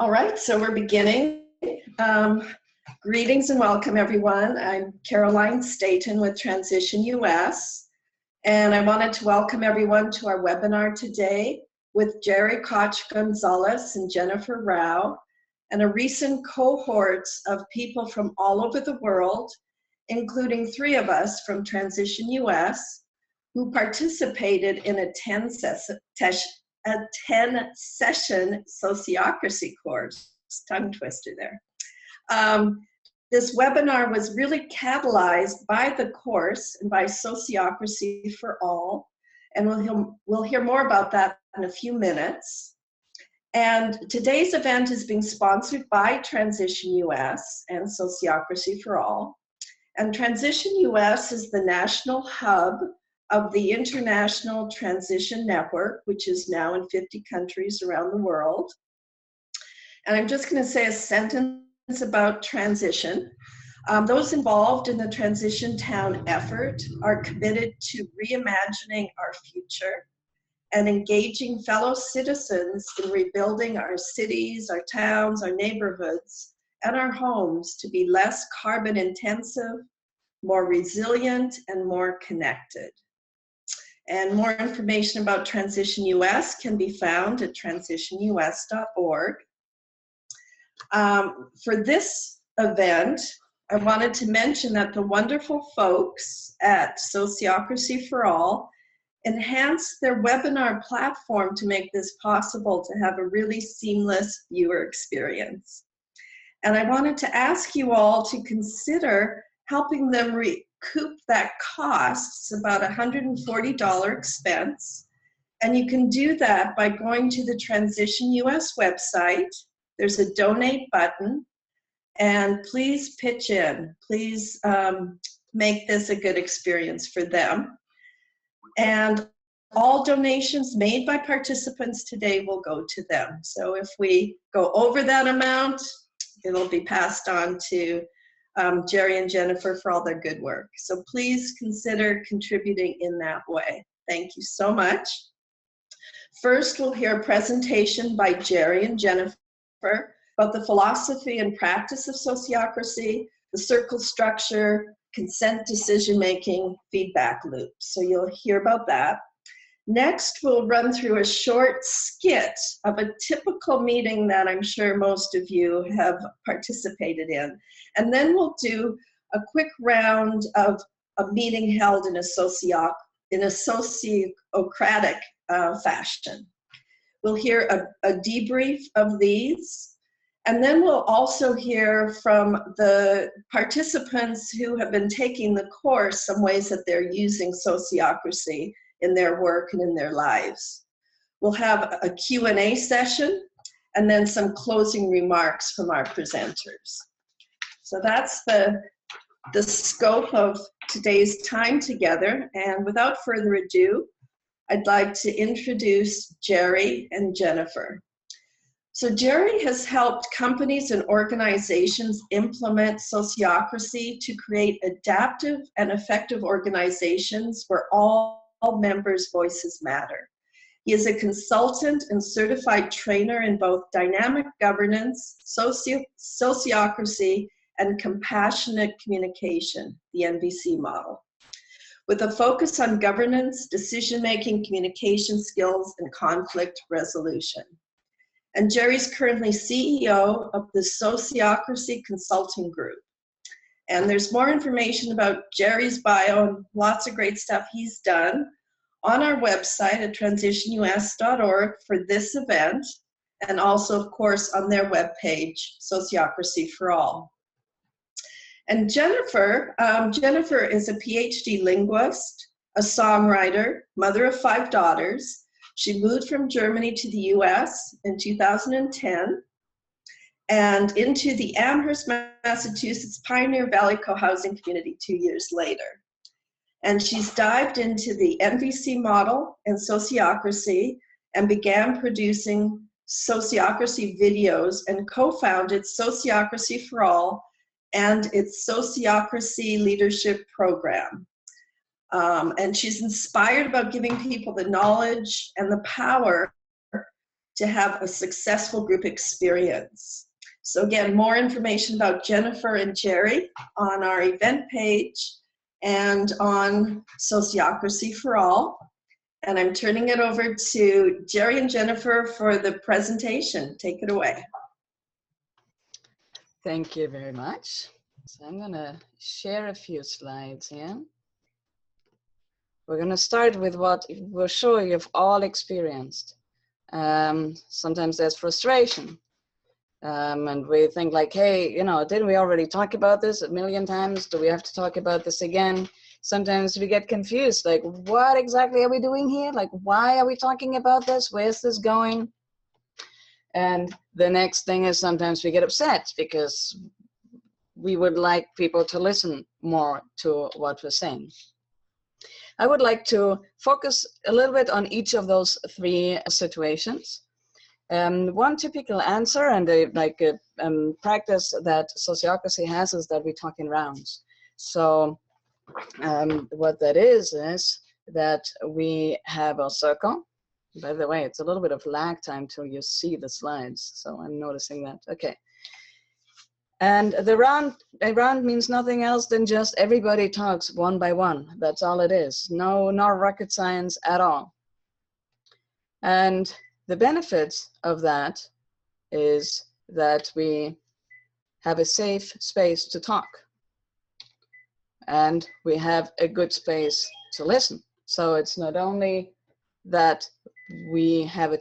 All right, so we're beginning. Greetings and welcome, everyone. I'm Caroline Staten with TransitionUS, and I wanted to welcome everyone to our webinar today with Jerry Koch-Gonzalez and Jennifer Rao, and a recent cohort of people from all over the world, including 3 of us from TransitionUS, who participated in a 10-session sociocracy course. Tongue twister there. This webinar was really catalyzed by the course and by Sociocracy For All, and we'll hear more about that in a few minutes. And today's event is being sponsored by TransitionUS and Sociocracy For All. And TransitionUS is the national hub of the International Transition Network, which is now in 50 countries around the world. And I'm just going to say a sentence about transition. Those involved in the Transition Town effort are committed to reimagining our future and engaging fellow citizens in rebuilding our cities, our towns, our neighborhoods, and our homes to be less carbon intensive, more resilient, and more connected. And more information about TransitionUS can be found at transitionus.org. For this event, I wanted to mention that the wonderful folks at Sociocracy For All enhanced their webinar platform to make this possible to have a really seamless viewer experience. And I wanted to ask you all to consider helping them recoup that costs, about $140 expense. And you can do that by going to the TransitionUS website. There's a donate button, and please pitch in. Please make this a good experience for them. And all donations made by participants today will go to them. So if we go over that amount, it'll be passed on to Jerry and Jennifer for all their good work. So please consider contributing in that way. Thank you so much. First, we'll hear a presentation by Jerry and Jennifer about the philosophy and practice of sociocracy, the circle structure, consent decision-making, feedback loop. So you'll hear about that. Next, we'll run through a short skit of a typical meeting that I'm sure most of you have participated in. And then we'll do a quick round of a meeting held in a sociocratic fashion. We'll hear a debrief of these, and then we'll also hear from the participants who have been taking the course some ways that they're using sociocracy in their work and in their lives. We'll have a Q&A session and then some closing remarks from our presenters. So that's the scope of today's time together. And without further ado, I'd like to introduce Jerry and Jennifer. So Jerry has helped companies and organizations implement sociocracy to create adaptive and effective organizations where all members' voices matter. He is a consultant and certified trainer in both dynamic governance, sociocracy, and compassionate communication, the NVC model, with a focus on governance, decision-making, communication skills, and conflict resolution. And Jerry's currently CEO of the Sociocracy Consulting Group. And there's more information about Jerry's bio and lots of great stuff he's done on our website at transitionus.org for this event, and also, of course, on their webpage, Sociocracy For All. And Jennifer is a PhD linguist, a songwriter, mother of 5 daughters. She moved from Germany to the US in 2010 and into the Amherst, Massachusetts Pioneer Valley co-housing community 2 years later. And she's dived into the NVC model and sociocracy and began producing sociocracy videos and co-founded Sociocracy For All and its Sociocracy Leadership Program. And she's inspired about giving people the knowledge and the power to have a successful group experience. So again, more information about Jennifer and Jerry on our event page and on Sociocracy for All. And I'm turning it over to Jerry and Jennifer for the presentation. Take it away. Thank you very much. So I'm going to share a few slides here. We're going to start with what we're sure you've all experienced. Sometimes there's frustration. And we think like, hey, you know, didn't we already talk about this a million times? Do we have to talk about this again? Sometimes we get confused, like, what exactly are we doing here? Like, why are we talking about this? Where's this going? And the next thing is sometimes we get upset because we would like people to listen more to what we're saying. I would like to focus a little bit on each of those three situations. One typical answer and a practice that sociocracy has is that we talk in rounds. So what that is that we have a circle. By the way, it's a little bit of lag time till you see the slides, so I'm noticing that. Okay. And a round means nothing else than just everybody talks one by one. That's all it is. No rocket science at all. And the benefits of that is that we have a safe space to talk. And we have a good space to listen. So it's not only that we have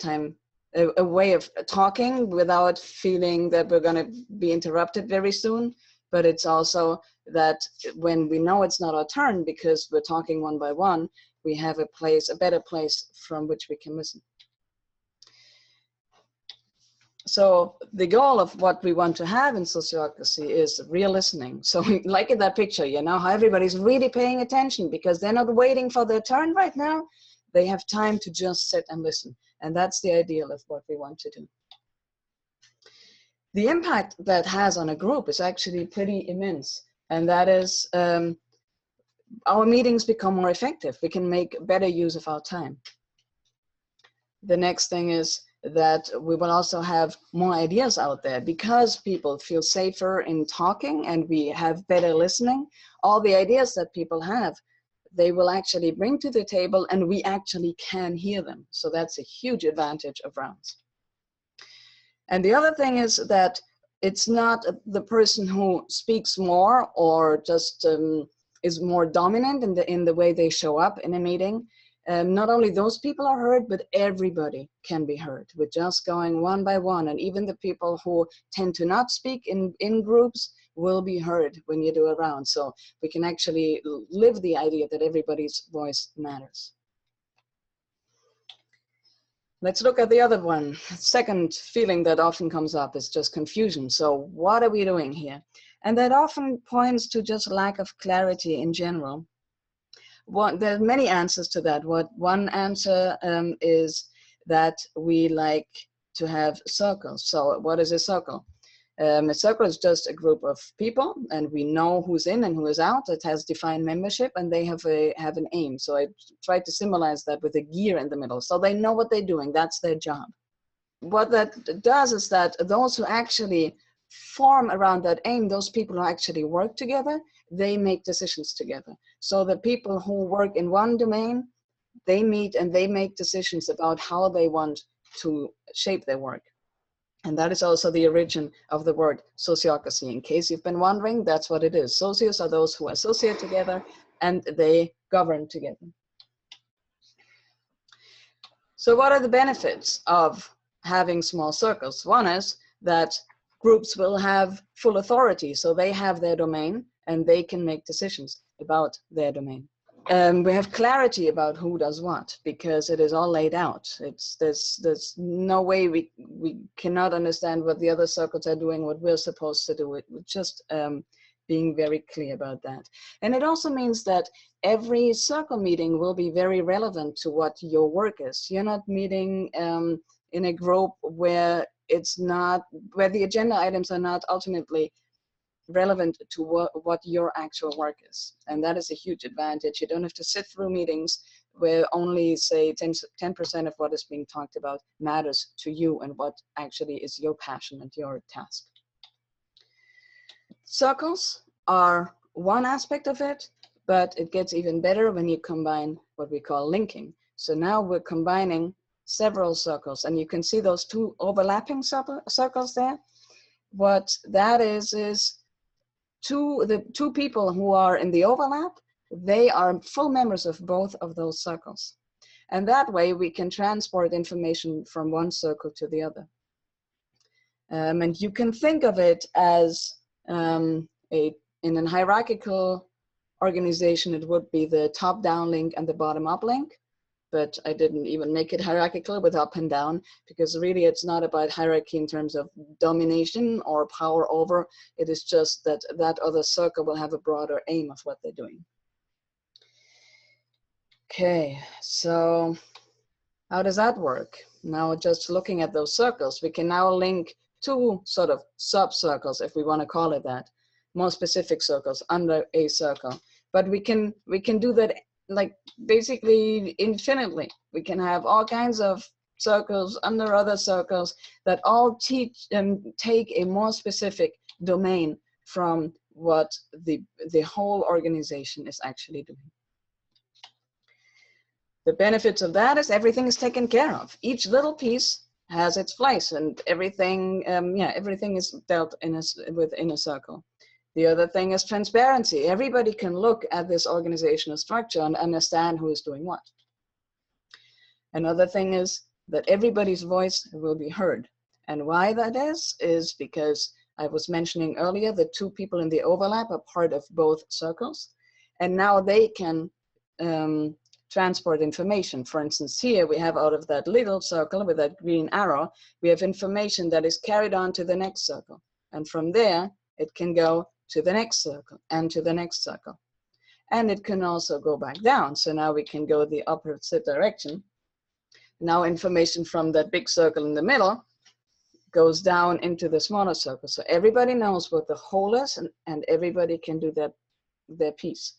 a way of talking without feeling that we're going to be interrupted very soon, but it's also that when we know it's not our turn because we're talking one by one, we have a better place from which we can listen. So the goal of what we want to have in sociocracy is real listening. So like in that picture, you know, how everybody's really paying attention because they're not waiting for their turn right now. They have time to just sit and listen. And that's the ideal of what we want to do. The impact that has on a group is actually pretty immense. And that is our meetings become more effective. We can make better use of our time. The next thing is that we will also have more ideas out there because people feel safer in talking and we have better listening. All the ideas that people have, they will actually bring to the table and we actually can hear them. So that's a huge advantage of rounds. And the other thing is that it's not the person who speaks more or just is more dominant in the way they show up in a meeting. Not only those people are heard, but everybody can be heard. We're just going one by one, and even the people who tend to not speak in groups will be heard when you do a round. So we can actually live the idea that everybody's voice matters. Let's look at the other one. Second feeling that often comes up is just confusion. So what are we doing here? And that often points to just lack of clarity in general. There are many answers to that. One answer is that we like to have circles. So what is a circle? A circle is just a group of people, and we know who's in and who is out. It has defined membership, and they have an aim. So I tried to symbolize that with a gear in the middle. So they know what they're doing. That's their job. What that does is that those who actually form around that aim, those people who actually work together, they make decisions together. So the people who work in one domain, they meet and they make decisions about how they want to shape their work. And that is also the origin of the word sociocracy. In case you've been wondering, that's what it is. Socios are those who associate together and they govern together. So what are the benefits of having small circles? One is that groups will have full authority. So they have their domain and they can make decisions about their domain. We have clarity about who does what because it is all laid out. There's no way we cannot understand what the other circles are doing, what we're supposed to do. It's just being very clear about that. And it also means that every circle meeting will be very relevant to what your work is. You're not meeting in a group where where the agenda items are not ultimately relevant to what your actual work is. And that is a huge advantage. You don't have to sit through meetings where only say 10% of what is being talked about matters to you and what actually is your passion and your task. Circles are one aspect of it, but it gets even better when you combine what we call linking. So now we're combining several circles, and you can see those two overlapping circles there. What that is the two people who are in the overlap, they are full members of both of those circles. And that way we can transport information from one circle to the other. And you can think of it as in a hierarchical organization, it would be the top-down link and the bottom-up link. But I didn't even make it hierarchical with up and down, because really it's not about hierarchy in terms of domination or power over. It is just that that other circle will have a broader aim of what they're doing. Okay, so how does that work? Now, just looking at those circles, we can now link two sort of sub-circles, if we want to call it that, more specific circles under a circle. But we can do that like basically infinitely. We can have all kinds of circles under other circles that all teach and take a more specific domain from what the whole organization is actually doing. The benefits of that is everything is taken care of. Each little piece has its place, and everything, everything is dealt within a circle. The other thing is transparency. Everybody can look at this organizational structure and understand who is doing what. Another thing is that everybody's voice will be heard. And why that is because I was mentioning earlier the two people in the overlap are part of both circles. And now they can transport information. For instance, here we have out of that little circle with that green arrow, we have information that is carried on to the next circle. And from there, it can go to the next circle and to the next circle. And it can also go back down. So now we can go the opposite direction. Now information from that big circle in the middle goes down into the smaller circle. So everybody knows what the whole is, and everybody can do their piece.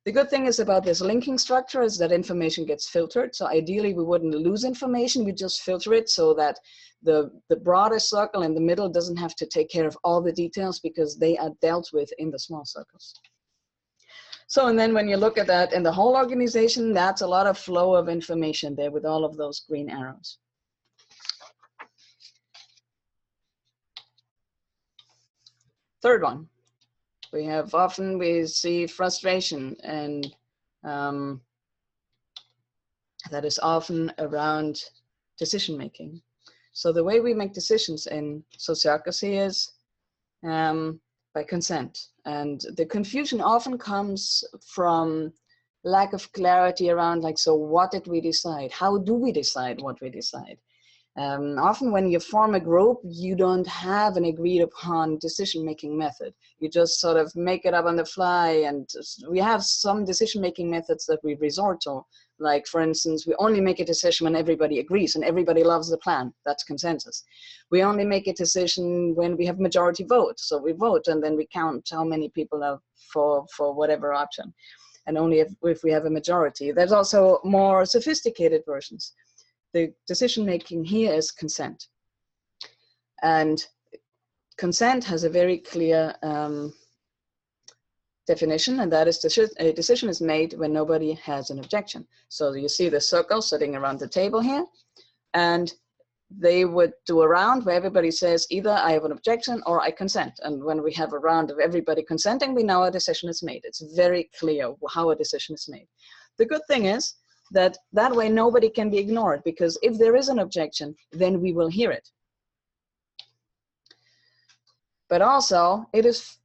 The good thing is about this linking structure is that information gets filtered. So ideally we wouldn't lose information, we just filter it so that the broader circle in the middle doesn't have to take care of all the details because they are dealt with in the small circles. So, and then when you look at that in the whole organization, that's a lot of flow of information there with all of those green arrows. Third one. We see frustration, and that is often around decision making. So the way we make decisions in sociocracy is by consent. And the confusion often comes from lack of clarity around, like, so what did we decide? How do we decide what we decide? Often when you form a group, you don't have an agreed upon decision-making method. You just sort of make it up on the fly, and we have some decision-making methods that we resort to. Like, for instance, we only make a decision when everybody agrees and everybody loves the plan. That's consensus. We only make a decision when we have majority vote. So we vote and then we count how many people are for whatever option. And only if we have a majority. There's also more sophisticated versions. The decision-making here is consent. And consent has a very clear definition, and that is a decision is made when nobody has an objection. So you see the circle sitting around the table here, and they would do a round where everybody says either I have an objection or I consent. And when we have a round of everybody consenting, we know a decision is made. It's very clear how a decision is made. The good thing is that way nobody can be ignored, because if there is an objection, then we will hear it. But also, it is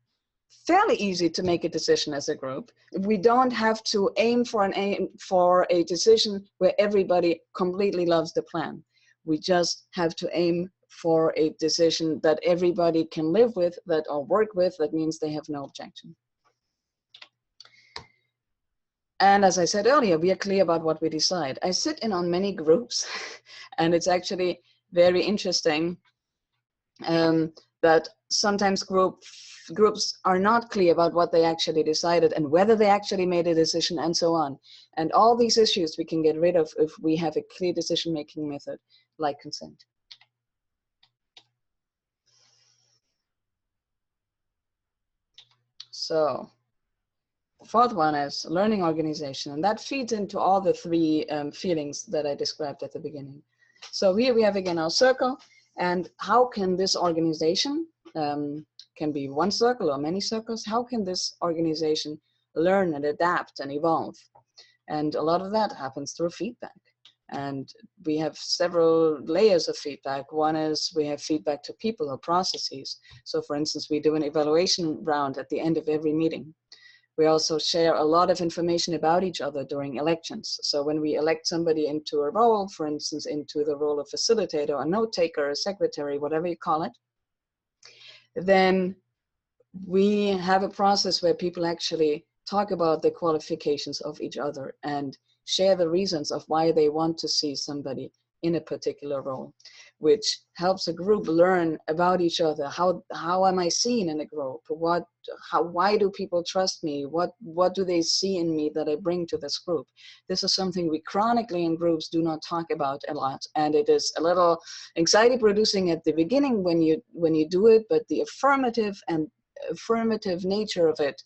fairly easy to make a decision as a group. We don't have to aim for a decision where everybody completely loves the plan. We just have to aim for a decision that everybody can live with, or work with. That means they have no objection. And as I said earlier, we are clear about what we decide. I sit in on many groups, and it's actually very interesting that sometimes groups are not clear about what they actually decided and whether they actually made a decision and so on. And all these issues we can get rid of if we have a clear decision-making method like consent. So the fourth one is learning organization, and that feeds into all the three feelings that I described at the beginning. So here we have again our circle, and how can this organization, can be one circle or many circles, how can this organization learn and adapt and evolve? And a lot of that happens through feedback. And we have several layers of feedback. One is we have feedback to people or processes. So for instance, we do an evaluation round at the end of every meeting. We also share a lot of information about each other during elections. So when we elect somebody into a role, for instance, into the role of facilitator, a note taker, a secretary, whatever you call it, then we have a process where people actually talk about the qualifications of each other and share the reasons of why they want to see somebody in a particular role, which helps a group learn about each other. How am I seen in a group? Why do people trust me? What do they see in me that I bring to this group? This is something we chronically in groups do not talk about a lot, and it is a little anxiety producing at the beginning when you do it, but the affirmative nature of it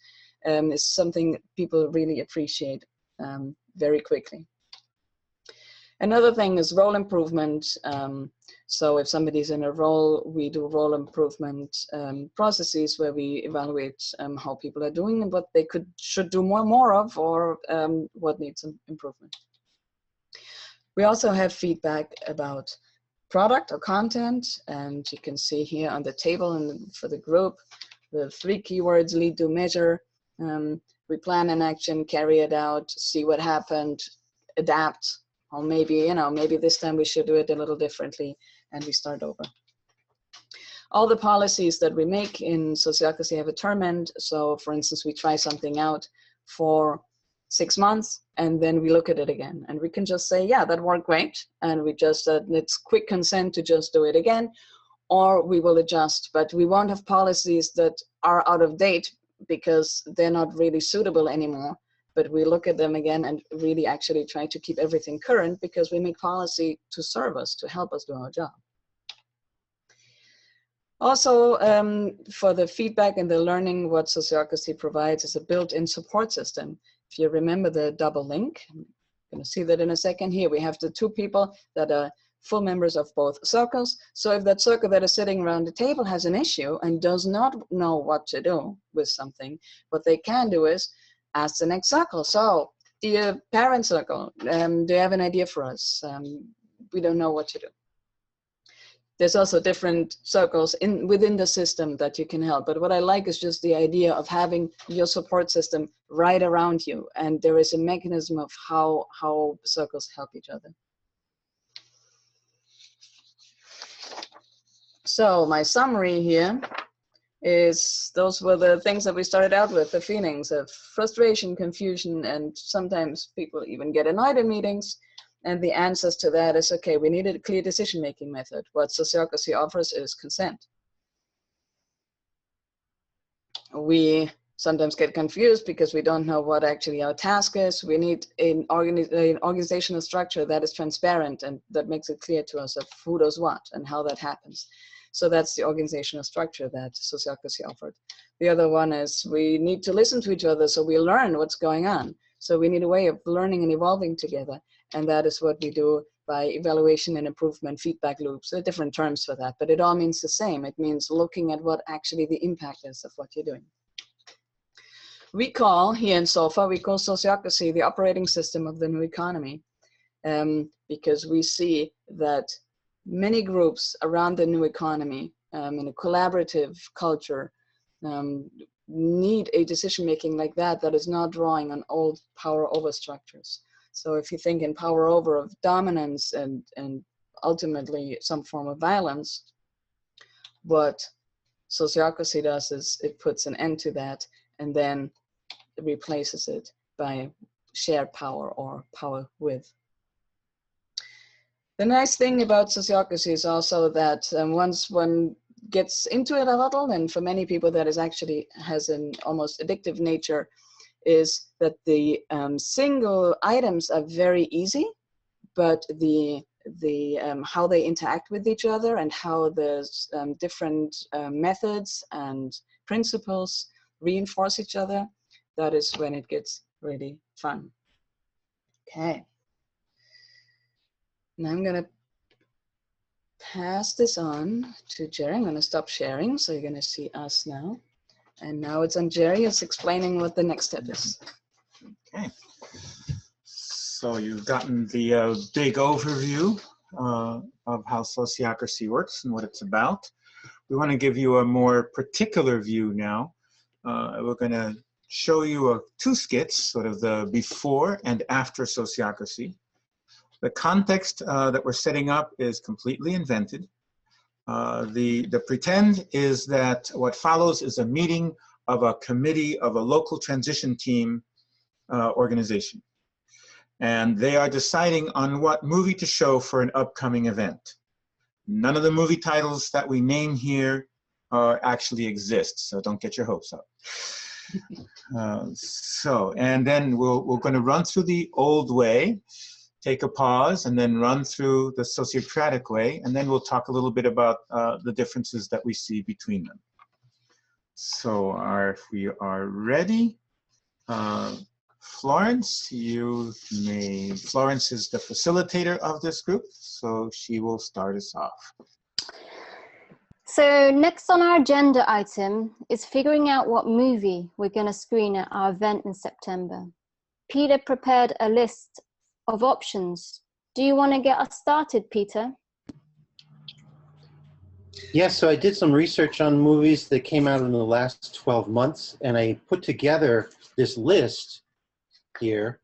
is something people really appreciate very quickly. Another thing is role improvement. So if somebody's in a role, we do role improvement processes where we evaluate how people are doing and what they should do more of, or what needs improvement. We also have feedback about product or content, and you can see here on the table and for the group, the 3 keywords: lead, do, measure. We plan an action, carry it out, see what happened, adapt. Or maybe, maybe this time we should do it a little differently, and we start over. All the policies that we make in Sociocracy have a term end. So for instance, we try something out for 6 months, and then we look at it again. And we can just say, yeah, that worked great. And we just, it's quick consent to just do it again, or we will adjust. But we won't have policies that are out of date because they're not really suitable anymore. But we look at them again and really actually try to keep everything current, because we make policy to serve us, to help us do our job. Also, for the feedback and the learning, what Sociocracy provides is a built-in support system. If you remember the double link, I'm going to see that in a second. Here we have the 2 people that are full members of both circles. So if that circle that is sitting around the table has an issue and does not know what to do with something, what they can do is ask the next circle. So, dear parent circle, do you have an idea for us? We don't know what to do. There's also different circles within the system that you can help. But what I like is just the idea of having your support system right around you. And there is a mechanism of how circles help each other. So my summary here is those were the things that we started out with, the feelings of frustration, confusion, and sometimes people even get annoyed in meetings. And the answers to that is, okay, we need a clear decision-making method. What Sociocracy offers is consent. We sometimes get confused because we don't know what actually our task is. We need an organizational structure that is transparent and that makes it clear to us of who does what and how that happens. So that's the organizational structure that Sociocracy offered. The other one is we need to listen to each other so we learn what's going on. So we need a way of learning and evolving together. And that is what we do by evaluation and improvement feedback loops. There are different terms for that, but it all means the same. It means looking at what actually the impact is of what you're doing. We call, here in SOFA, we call Sociocracy the operating system of the new economy, because we see that many groups around the new economy in a collaborative culture need a decision-making like that is not drawing on old power over structures. So if you think in power over of dominance and ultimately some form of violence, what Sociocracy does is it puts an end to that and then replaces it by shared power or power with. The nice thing about Sociocracy is also that when gets into it a little, and for many people that is actually has an almost addictive nature, is that the single items are very easy, but the how they interact with each other and how the different methods and principles reinforce each other, that is when it gets really fun. Okay. Now I'm gonna pass this on to Jerry. I'm gonna stop sharing, so you're gonna see us now. And now it's on Jerry. It's explaining what the next step is. Okay. So you've gotten the big overview of how sociocracy works and what it's about. We want to give you a more particular view now. We're going to show you two skits, sort of the before and after sociocracy. The context that we're setting up is completely invented. The pretend is that what follows is a meeting of a committee of a local transition team organization. And they are deciding on what movie to show for an upcoming event. None of the movie titles that we name here actually exist, so don't get your hopes up. And then we're going to run through the old way, take a pause, and then run through the sociocratic way, and then we'll talk a little bit about the differences that we see between them. So if we are ready, Florence, Florence is the facilitator of this group, so she will start us off. So next on our agenda item is figuring out what movie we're going to screen at our event in September. Peter prepared a list of options. Do you want to get us started, Peter? Yes, so I did some research on movies that came out in the last 12 months, and I put together this list here.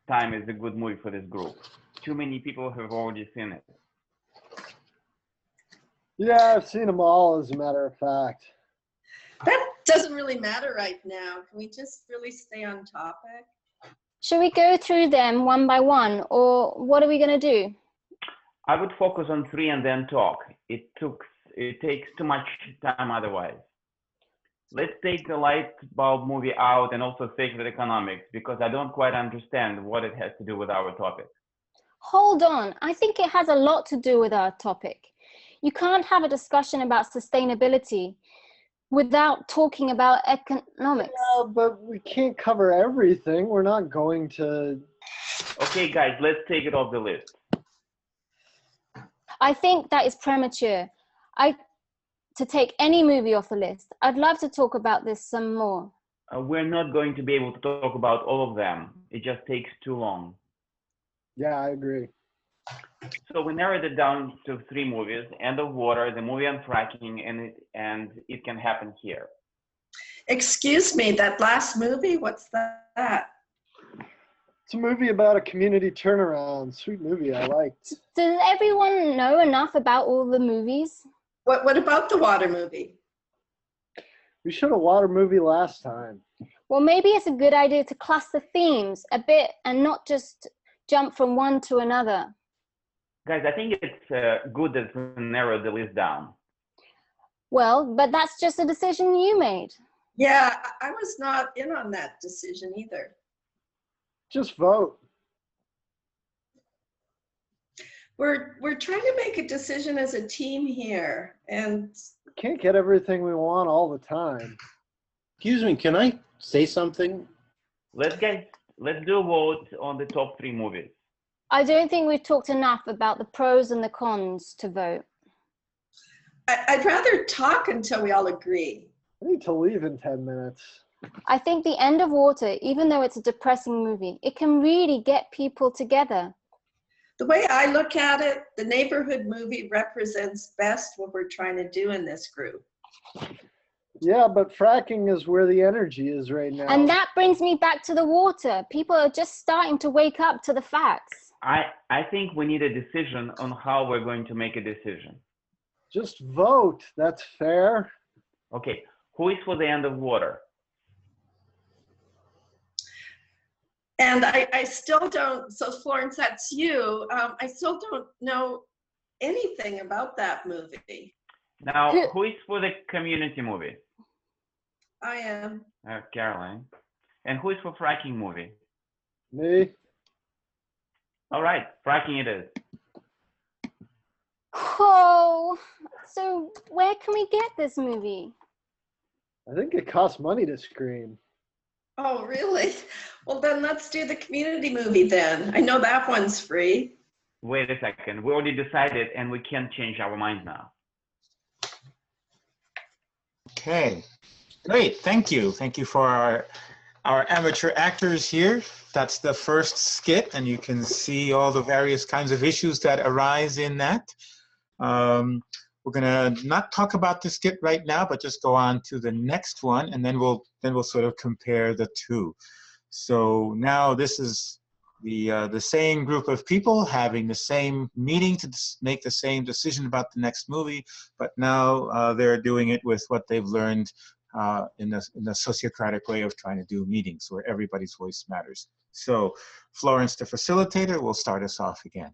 Time is a good movie for this group. Too many people have already seen it. Yeah, I've seen them all, as a matter of fact. That doesn't really matter right now. Can we just really stay on topic? Should we go through them one by one, or what are we going to do? I would focus on 3 and then talk. It takes too much time otherwise. Let's take the light bulb movie out and also sacred economics, because I don't quite understand what it has to do with our topic. Hold on, I think it has a lot to do with our topic. You can't have a discussion about sustainability without talking about economics. Yeah, but we can't cover everything. We're not going to... Okay, guys, let's take it off the list. I think that is premature. To take any movie off the list. I'd love to talk about this some more. We're not going to be able to talk about all of them. It just takes too long. Yeah, I agree. So we narrowed it down to 3 movies: End of Water, the movie on fracking, and It Can Happen Here. Excuse me, that last movie, what's that? It's a movie about a community turnaround. Sweet movie, I liked. Does everyone know enough about all the movies? What about the water movie? We showed a water movie last time. Well, maybe it's a good idea to cluster themes a bit and not just jump from one to another. Guys, I think it's good that we narrowed the list down. Well, but that's just a decision you made. Yeah, I was not in on that decision either. Just vote. We're trying to make a decision as a team here, and Can't get everything we want all the time. Excuse me, can I say something? Let's do a vote on the top 3 movies. I don't think we've talked enough about the pros and the cons to vote. I'd rather talk until we all agree. I need to leave in 10 minutes. I think The End of Water, even though it's a depressing movie, it can really get people together. The way I look at it, the neighborhood movie represents best what we're trying to do in this group. Yeah, but fracking is where the energy is right now. And that brings me back to the water. People are just starting to wake up to the facts. I think we need a decision on how we're going to make a decision. Just vote. That's fair. Okay, who is for The End of Water? And I still don't, so Florence, that's you. I still don't know anything about that movie. Now, who is for the community movie? I am. Caroline. And who is for fracking movie? Me. All right, fracking it is. Oh, so where can we get this movie? I think it costs money to screen. Oh, really? Well, then let's do the community movie then. I know that one's free. Wait a second. We already decided and we can't change our mind now. Okay, great. Thank you. Thank you for our amateur actors here. That's the first skit, and you can see all the various kinds of issues that arise in that. We're gonna not talk about the skit right now, but just go on to the next one, and then we'll sort of compare the two. So now this is the same group of people having the same meeting to make the same decision about the next movie, but now they're doing it with what they've learned in the sociocratic way of trying to do meetings, where everybody's voice matters. So Florence, the facilitator, will start us off again.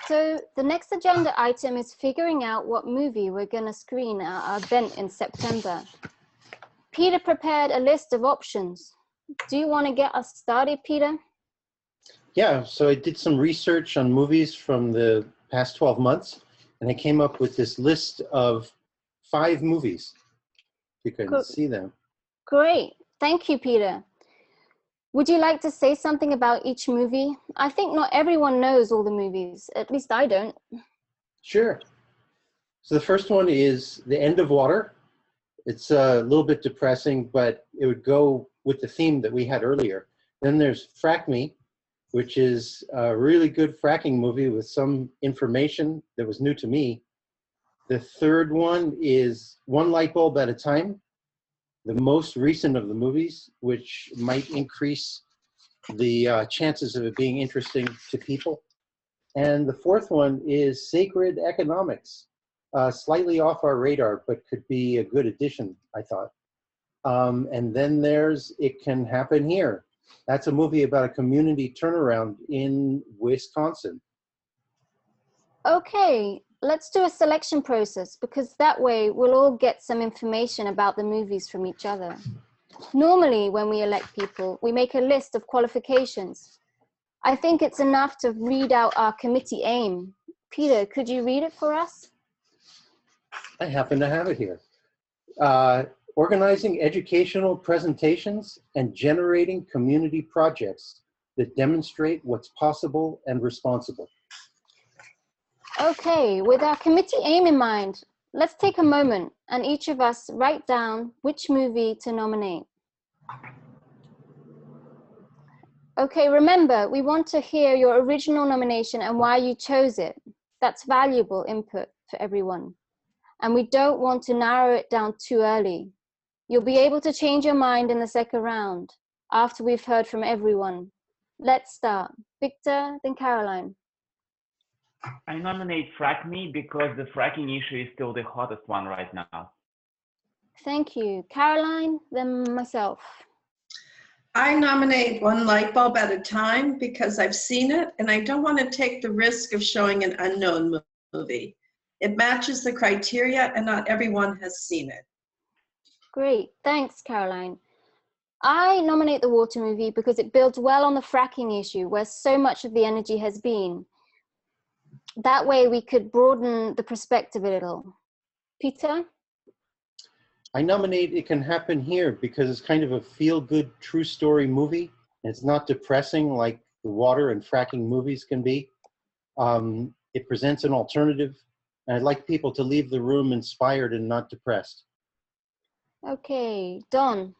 So the next agenda item is figuring out what movie we're going to screen at our event in September. Peter prepared a list of options. Do you want to get us started, Peter? Yeah, so I did some research on movies from the past 12 months, and I came up with this list of 5 movies. You can see them. Great. Thank you, Peter. Would you like to say something about each movie? I think not everyone knows all the movies. At least I don't. Sure. So the first one is The End of Water. It's a little bit depressing, but it would go with the theme that we had earlier. Then there's Frack Me, which is a really good fracking movie with some information that was new to me. The third one is One Light Bulb at a Time, the most recent of the movies, which might increase the chances of it being interesting to people. And the fourth one is Sacred Economics, slightly off our radar, but could be a good addition, I thought. And then there's It Can Happen Here. That's a movie about a community turnaround in Wisconsin. Okay, let's do a selection process, because that way we'll all get some information about the movies from each other. Normally, when we elect people, we make a list of qualifications. I think it's enough to read out our committee aim. Peter, could you read it for us? I happen to have it here. Organizing educational presentations and generating community projects that demonstrate what's possible and responsible. Okay, with our committee aim in mind, let's take a moment and each of us write down which movie to nominate. Okay, remember, we want to hear your original nomination and why you chose it. That's valuable input for everyone. And we don't want to narrow it down too early. You'll be able to change your mind in the second round after we've heard from everyone. Let's start. Victor, then Caroline. I nominate Frack Me because the fracking issue is still the hottest one right now. Thank you. Caroline, then myself. I nominate One Light Bulb at a Time because I've seen it and I don't want to take the risk of showing an unknown movie. It matches the criteria and not everyone has seen it. Great, thanks, Caroline. I nominate the water movie because it builds well on the fracking issue where so much of the energy has been. That way we could broaden the perspective a little. Peter? I nominate It Can Happen Here because it's kind of a feel-good true story movie. And it's not depressing like the water and fracking movies can be. It presents an alternative, and I'd like people to leave the room inspired and not depressed. Okay, Don.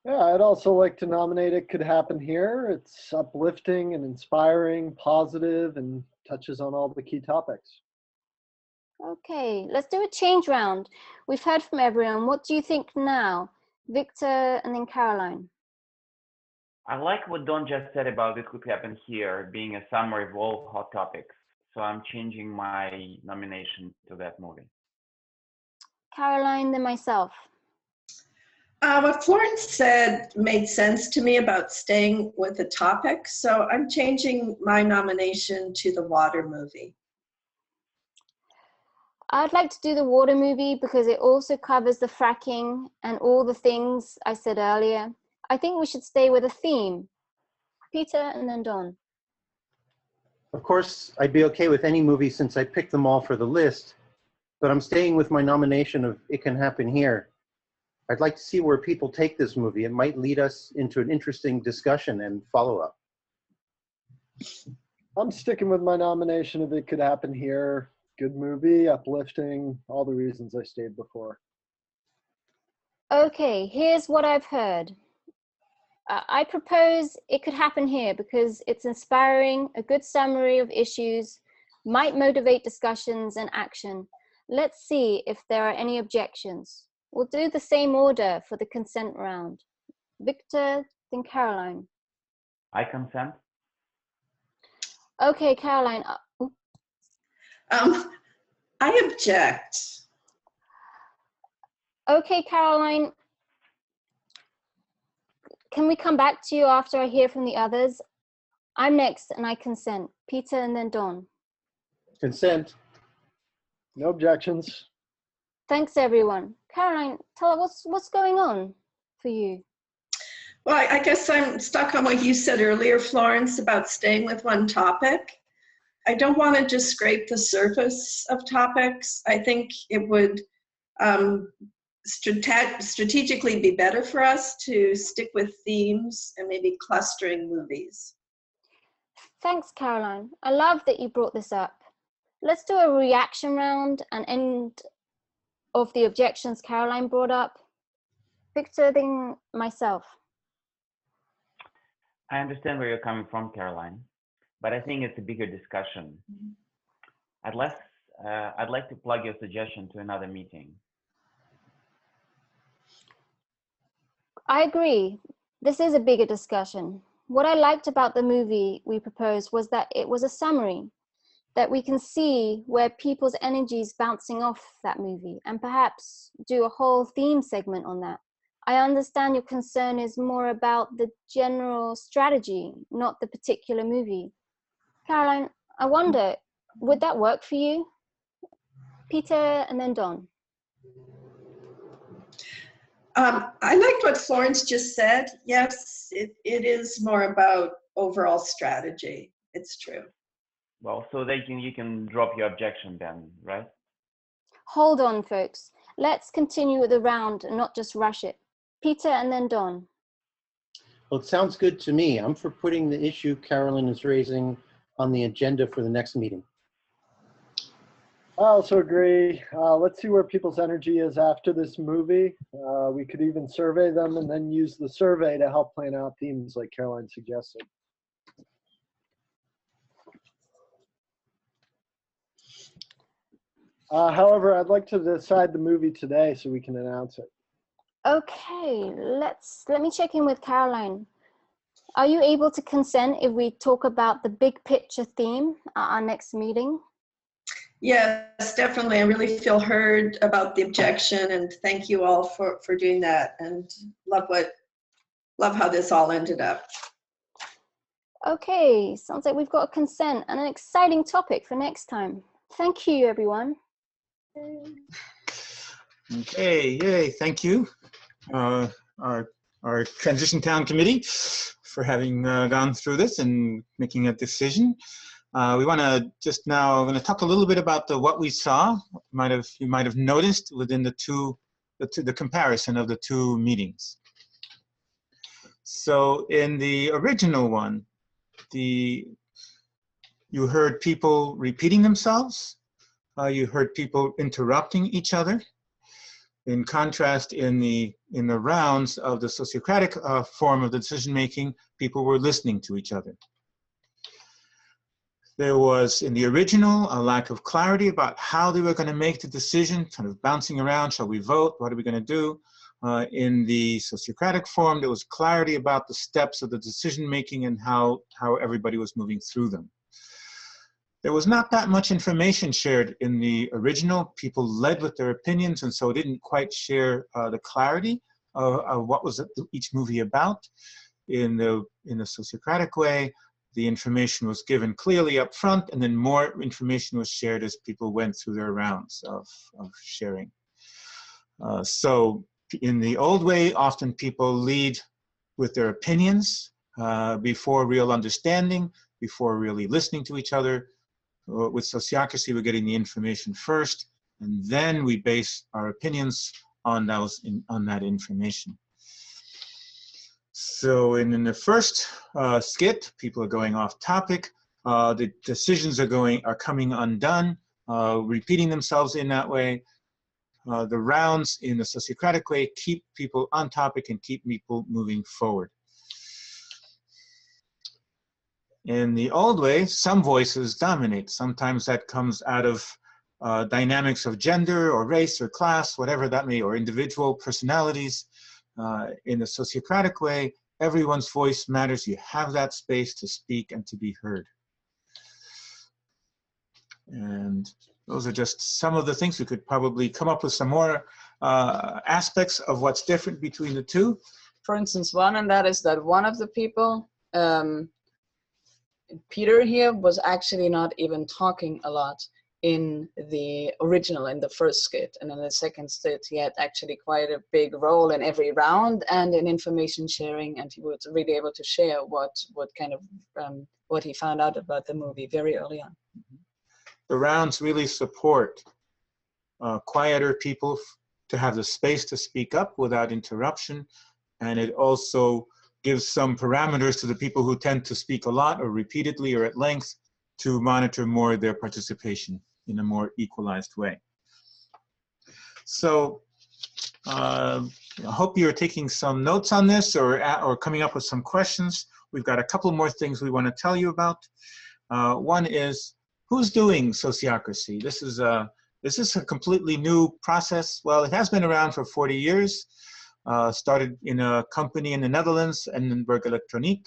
Yeah, I'd also like to nominate It Could Happen Here. It's uplifting and inspiring, positive, and touches on all the key topics. Okay, let's do a change round. We've heard from everyone. What do you think now? Victor and then Caroline. I like what Don just said about It Could Happen Here being a summary of all hot topics. So I'm changing my nomination to that movie. Caroline, then myself. What Florence said made sense to me about staying with the topic, so I'm changing my nomination to the water movie. I'd like to do the water movie because it also covers the fracking and all the things I said earlier. I think we should stay with a theme. Peter and then Don. Of course, I'd be okay with any movie since I picked them all for the list, but I'm staying with my nomination of It Can Happen Here. I'd like to see where people take this movie. It might lead us into an interesting discussion and follow-up. I'm sticking with my nomination of It Could Happen Here. Good movie, uplifting, all the reasons I stated before. Okay, here's what I've heard. I propose It Could Happen Here because it's inspiring, a good summary of issues, might motivate discussions and action. Let's see if there are any objections. We'll do the same order for the consent round. Victor, then Caroline. I consent. Okay, Caroline. I object. Okay, Caroline. Can we come back to you after I hear from the others? I'm next and I consent. Peter and then Don. Consent. No objections. Thanks, everyone. Caroline, tell us what's going on for you. Well, I guess I'm stuck on what you said earlier, Florence, about staying with one topic. I don't want to just scrape the surface of topics. I think it would strategically be better for us to stick with themes and maybe clustering movies. Thanks, Caroline. I love that you brought this up. Let's do a reaction round and end of the objections Caroline brought up. Victor, then myself. I understand where you're coming from, Caroline, but I think it's a bigger discussion. I'd like to plug your suggestion to another meeting. I agree. This is a bigger discussion. What I liked about the movie we proposed was that it was a summary, that we can see where people's energy is bouncing off that movie and perhaps do a whole theme segment on that. I understand your concern is more about the general strategy, not the particular movie. Caroline, I wonder, would that work for you? Peter and then Don. I liked what Florence just said. Yes, it is more about overall strategy. It's true. Well, so you can drop your objection then, right? Hold on, folks. Let's continue with the round and not just rush it. Peter and then Don. Well, it sounds good to me. I'm for putting the issue Carolyn is raising on the agenda for the next meeting. I also agree. Let's see where people's energy is after this movie. We could even survey them and then use the survey to help plan out themes like Caroline suggested. However, I'd like to decide the movie today so we can announce it. Okay, let me check in with Caroline. Are you able to consent if we talk about the big picture theme at our next meeting? Yes, definitely. I really feel heard about the objection, and thank you all for doing that, and love how this all ended up. Okay, sounds like we've got a consent and an exciting topic for next time. Thank you, everyone. Okay, yay, thank you, our Transition Town Committee, for having gone through this and making a decision. We want to just now going to talk a little bit about what we saw. You might have noticed within the comparison of the two meetings. So in the original one, you heard people repeating themselves. You heard people interrupting each other. In contrast, in the rounds of the sociocratic form of the decision making, people were listening to each other. There was, in the original, a lack of clarity about how they were going to make the decision, kind of bouncing around. Shall we vote? What are we going to do? In the sociocratic form, there was clarity about the steps of the decision making and how everybody was moving through them. There was not that much information shared in the original. People led with their opinions and so didn't quite share the clarity of what was each movie about. In the Sociocratic way, the information was given clearly up front, and then more information was shared as people went through their rounds of sharing. So in the old way, often people lead with their opinions before real understanding, before really listening to each other. With Sociocracy, we're getting the information first, and then we base our opinions on that information. So in the first skit, people are going off topic. The decisions are coming undone, repeating themselves in that way. The rounds in the Sociocratic way keep people on topic and keep people moving forward. In the old way, some voices dominate. Sometimes that comes out of dynamics of gender or race or class, whatever that may, or individual personalities. In the Sociocratic way, everyone's voice matters. You have that space to speak and to be heard. And those are just some of the things. We could probably come up with some more aspects of what's different between the two. For instance, one, and that is that one of the people, Peter here, was actually not even talking a lot in the original, in the first skit, and in the second skit he had actually quite a big role in every round and in information sharing, and he was really able to share what kind of what he found out about the movie very early on. The rounds really support quieter people to have the space to speak up without interruption, and it also gives some parameters to the people who tend to speak a lot or repeatedly or at length to monitor more their participation in a more equalized way. So I hope you're taking some notes on this or coming up with some questions. We've got a couple more things we want to tell you about. One is, who's doing Sociocracy? This is a completely new process. Well, it has been around for 40 years. Started in a company in the Netherlands, Endenburg Elektronik,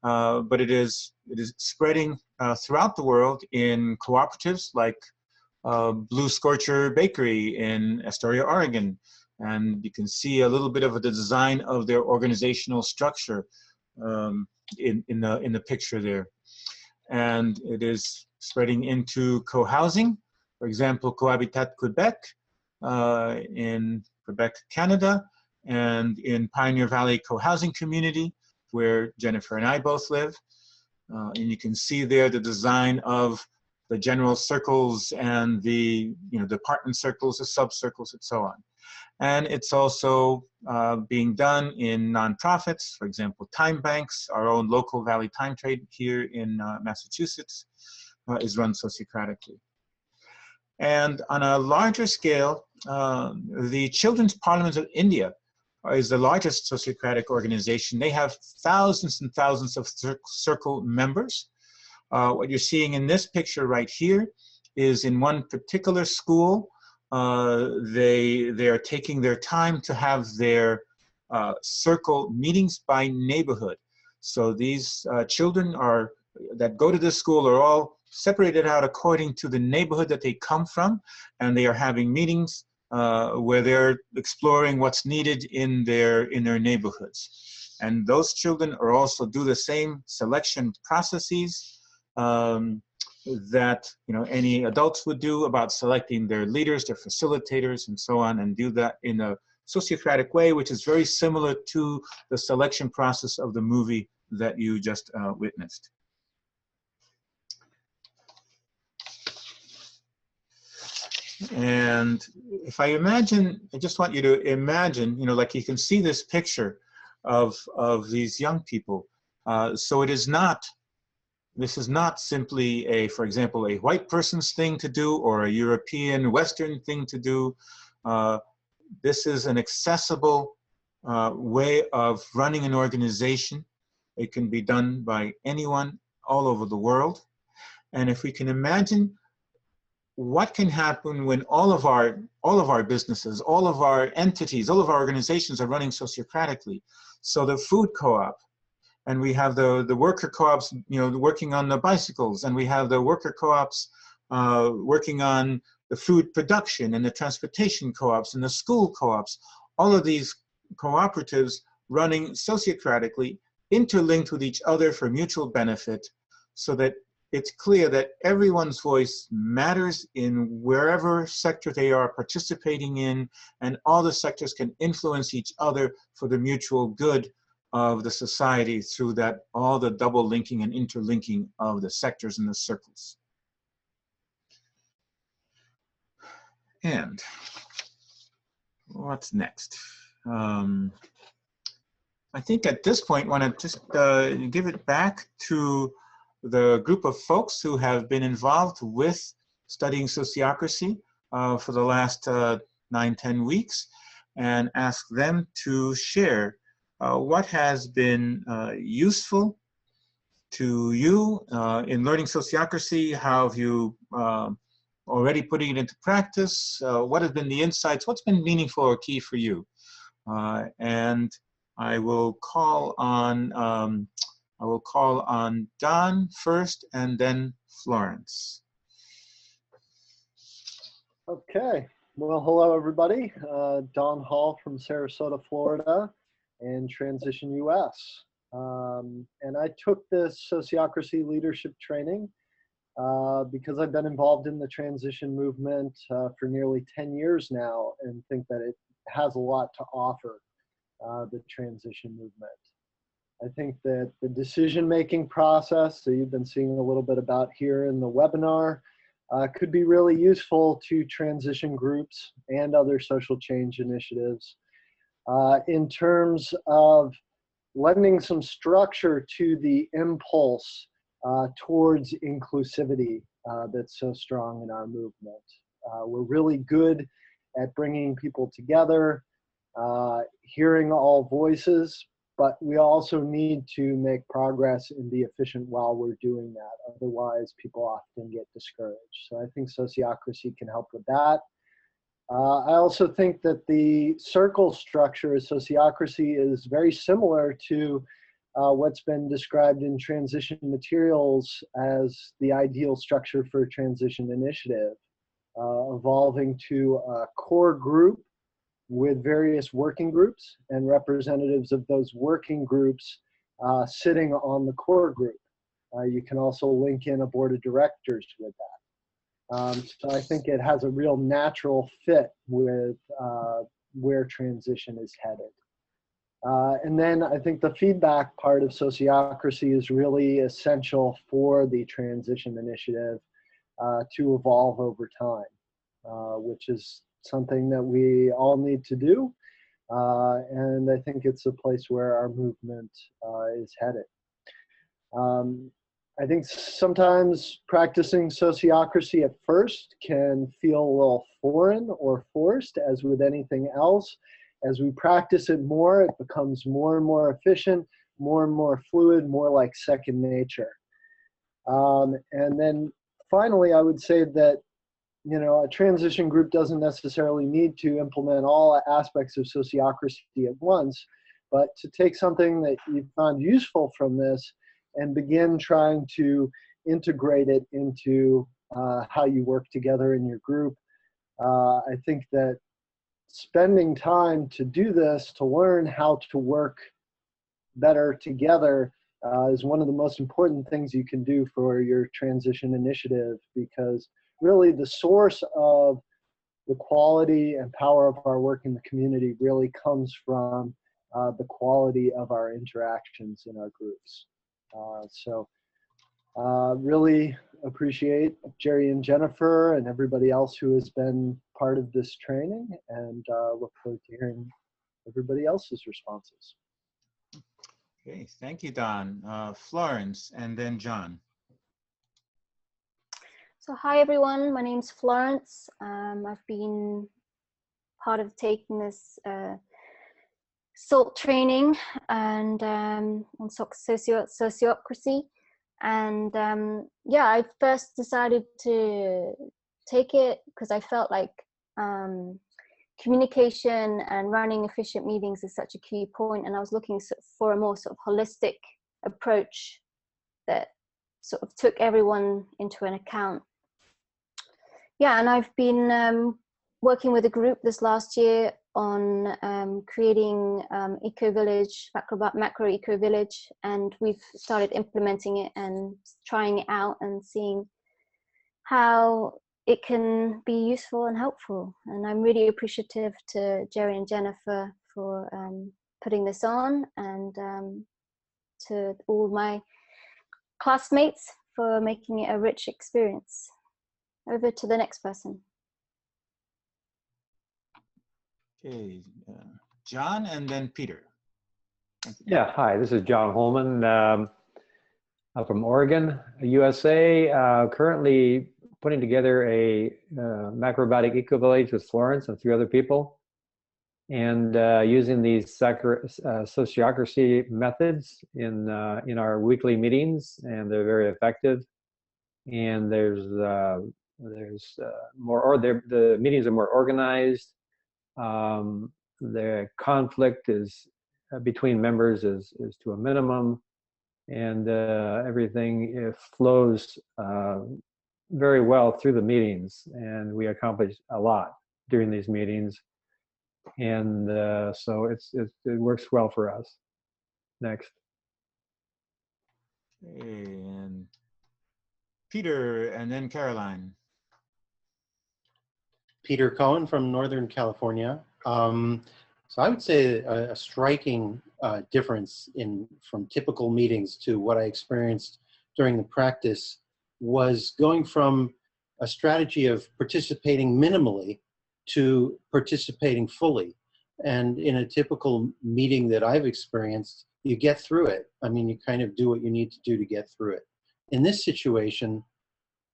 but it is spreading throughout the world in cooperatives like Blue Scorcher Bakery in Astoria, Oregon. And you can see a little bit of the design of their organizational structure in the picture there. And it is spreading into co-housing, for example, Cohabitat Quebec in Quebec, Canada, and in Pioneer Valley Co-Housing Community, where Jennifer and I both live. And you can see there the design of the general circles and the department circles, the sub-circles, and so on. And it's also being done in nonprofits, for example, Time Banks, our own local Valley Time Trade here in Massachusetts, is run sociocratically. And on a larger scale, the Children's Parliament of India is the largest sociocratic organization. They have thousands and thousands of circle members. What you're seeing in this picture right here is in one particular school, they are taking their time to have their circle meetings by neighborhood. So these children that go to this school are all separated out according to the neighborhood that they come from, and they are having meetings where they're exploring what's needed in their neighborhoods. And those children are also do the same selection processes that any adults would do about selecting their leaders, their facilitators, and so on, and do that in a sociocratic way, which is very similar to the selection process of the movie that you just witnessed. And if I just want you to imagine, like you can see this picture of these young people. So this is not simply for example, a white person's thing to do or a European Western thing to do. This is an accessible way of running an organization. It can be done by anyone all over the world. And if we can imagine what can happen when all of our businesses, all of our entities, all of our organizations are running sociocratically. So the food co-op, and we have the worker co-ops, working on the bicycles, and we have the worker co-ops working on the food production, and the transportation co-ops, and the school co-ops. All of these cooperatives running sociocratically, interlinked with each other for mutual benefit, so that it's clear that everyone's voice matters in wherever sector they are participating in, and all the sectors can influence each other for the mutual good of the society through that, all the double linking and interlinking of the sectors and the circles. And what's next? I think at this point, I want to just give it back to the group of folks who have been involved with studying sociocracy for the last 9-10 weeks, and ask them to share what has been useful to you in learning sociocracy. How have you already putting it into practice? What have been the insights? What's been meaningful or key for you? And I will call on Don first, and then Florence. Okay. Well, hello, everybody. Don Hall from Sarasota, Florida, and TransitionUS. And I took this sociocracy leadership training because I've been involved in the transition movement for nearly 10 years now, and think that it has a lot to offer the transition movement. I think that the decision-making process that you've been seeing a little bit about here in the webinar could be really useful to transition groups and other social change initiatives in terms of lending some structure to the impulse towards inclusivity that's so strong in our movement. We're really good at bringing people together, hearing all voices, but we also need to make progress and be efficient while we're doing that. Otherwise, people often get discouraged. So I think sociocracy can help with that. I also think that the circle structure of sociocracy is very similar to what's been described in transition materials as the ideal structure for a transition initiative, evolving to a core group with various working groups and representatives of those working groups sitting on the core group. You can also link in a board of directors with that. So I think it has a real natural fit with where transition is headed. And then I think the feedback part of sociocracy is really essential for the transition initiative to evolve over time, which is something that we all need to do. And I think it's a place where our movement is headed. I think sometimes practicing sociocracy at first can feel a little foreign or forced, as with anything else. As we practice it more, it becomes more and more efficient, more and more fluid, more like second nature. And then finally, I would say that, you know, a transition group doesn't necessarily need to implement all aspects of sociocracy at once, but to take something that you found useful from this and begin trying to integrate it into how you work together in your group. I think that spending time to do this, to learn how to work better together, is one of the most important things you can do for your transition initiative, because really the source of the quality and power of our work in the community really comes from the quality of our interactions in our groups. So really appreciate Jerry and Jennifer and everybody else who has been part of this training, and look forward to hearing everybody else's responses. Okay, thank you, Don. Florence, and then John. So hi everyone, my name's Florence. I've been part of taking this SALT training and on sociocracy. And yeah, I first decided to take it because I felt like communication and running efficient meetings is such a key point, and I was looking for a more sort of holistic approach that sort of took everyone into an account. Yeah, and I've been working with a group this last year on creating eco-village, macro eco-village, and we've started implementing it and trying it out and seeing how it can be useful and helpful. And I'm really appreciative to Jerry and Jennifer for putting this on, and to all my classmates for making it a rich experience. Over to the next person. Okay, John and then Peter. Yeah, hi, this is John Holman. I'm from Oregon, USA, currently putting together a macrobiotic eco-village with Florence and 3 other people, and using these sociocracy methods in our weekly meetings, and they're very effective. And there's more, or the meetings are more organized. The conflict is between members is to a minimum, and everything flows very well through the meetings, and we accomplish a lot during these meetings, and so it works well for us. Next. Okay, and Peter and then Caroline. Peter Cohen from Northern California. So I would say a striking difference from typical meetings to what I experienced during the practice was going from a strategy of participating minimally to participating fully. And in a typical meeting that I've experienced, you get through it. I mean, you kind of do what you need to do to get through it. In this situation,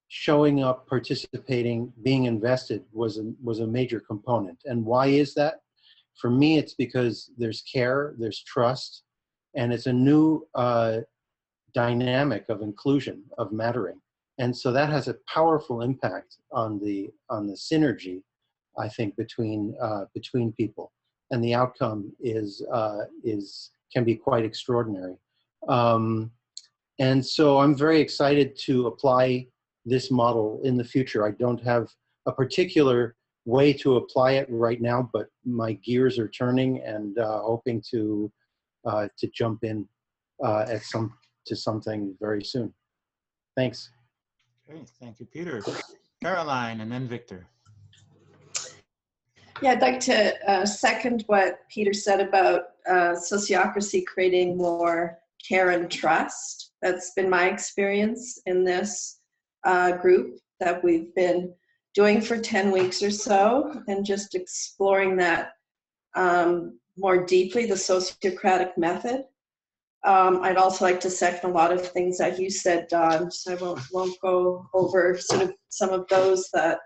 showing up, participating, being invested was a major component. And why is that? For me, it's because there's care, there's trust, and it's a new dynamic of inclusion, of mattering. And so that has a powerful impact on the synergy, I think, between people. And the outcome can be quite extraordinary. And so I'm very excited to apply this model in the future. I don't have a particular way to apply it right now, but my gears are turning, and hoping to jump in to something very soon. Thanks. Okay, thank you, Peter. Caroline and then Victor. Yeah, I'd like to second what Peter said about sociocracy creating more care and trust. That's been my experience in this group that we've been doing for 10 weeks or so, and just exploring that more deeply, the sociocratic method. I'd also like to second a lot of things that you said, Don, so I won't go over sort of some of those that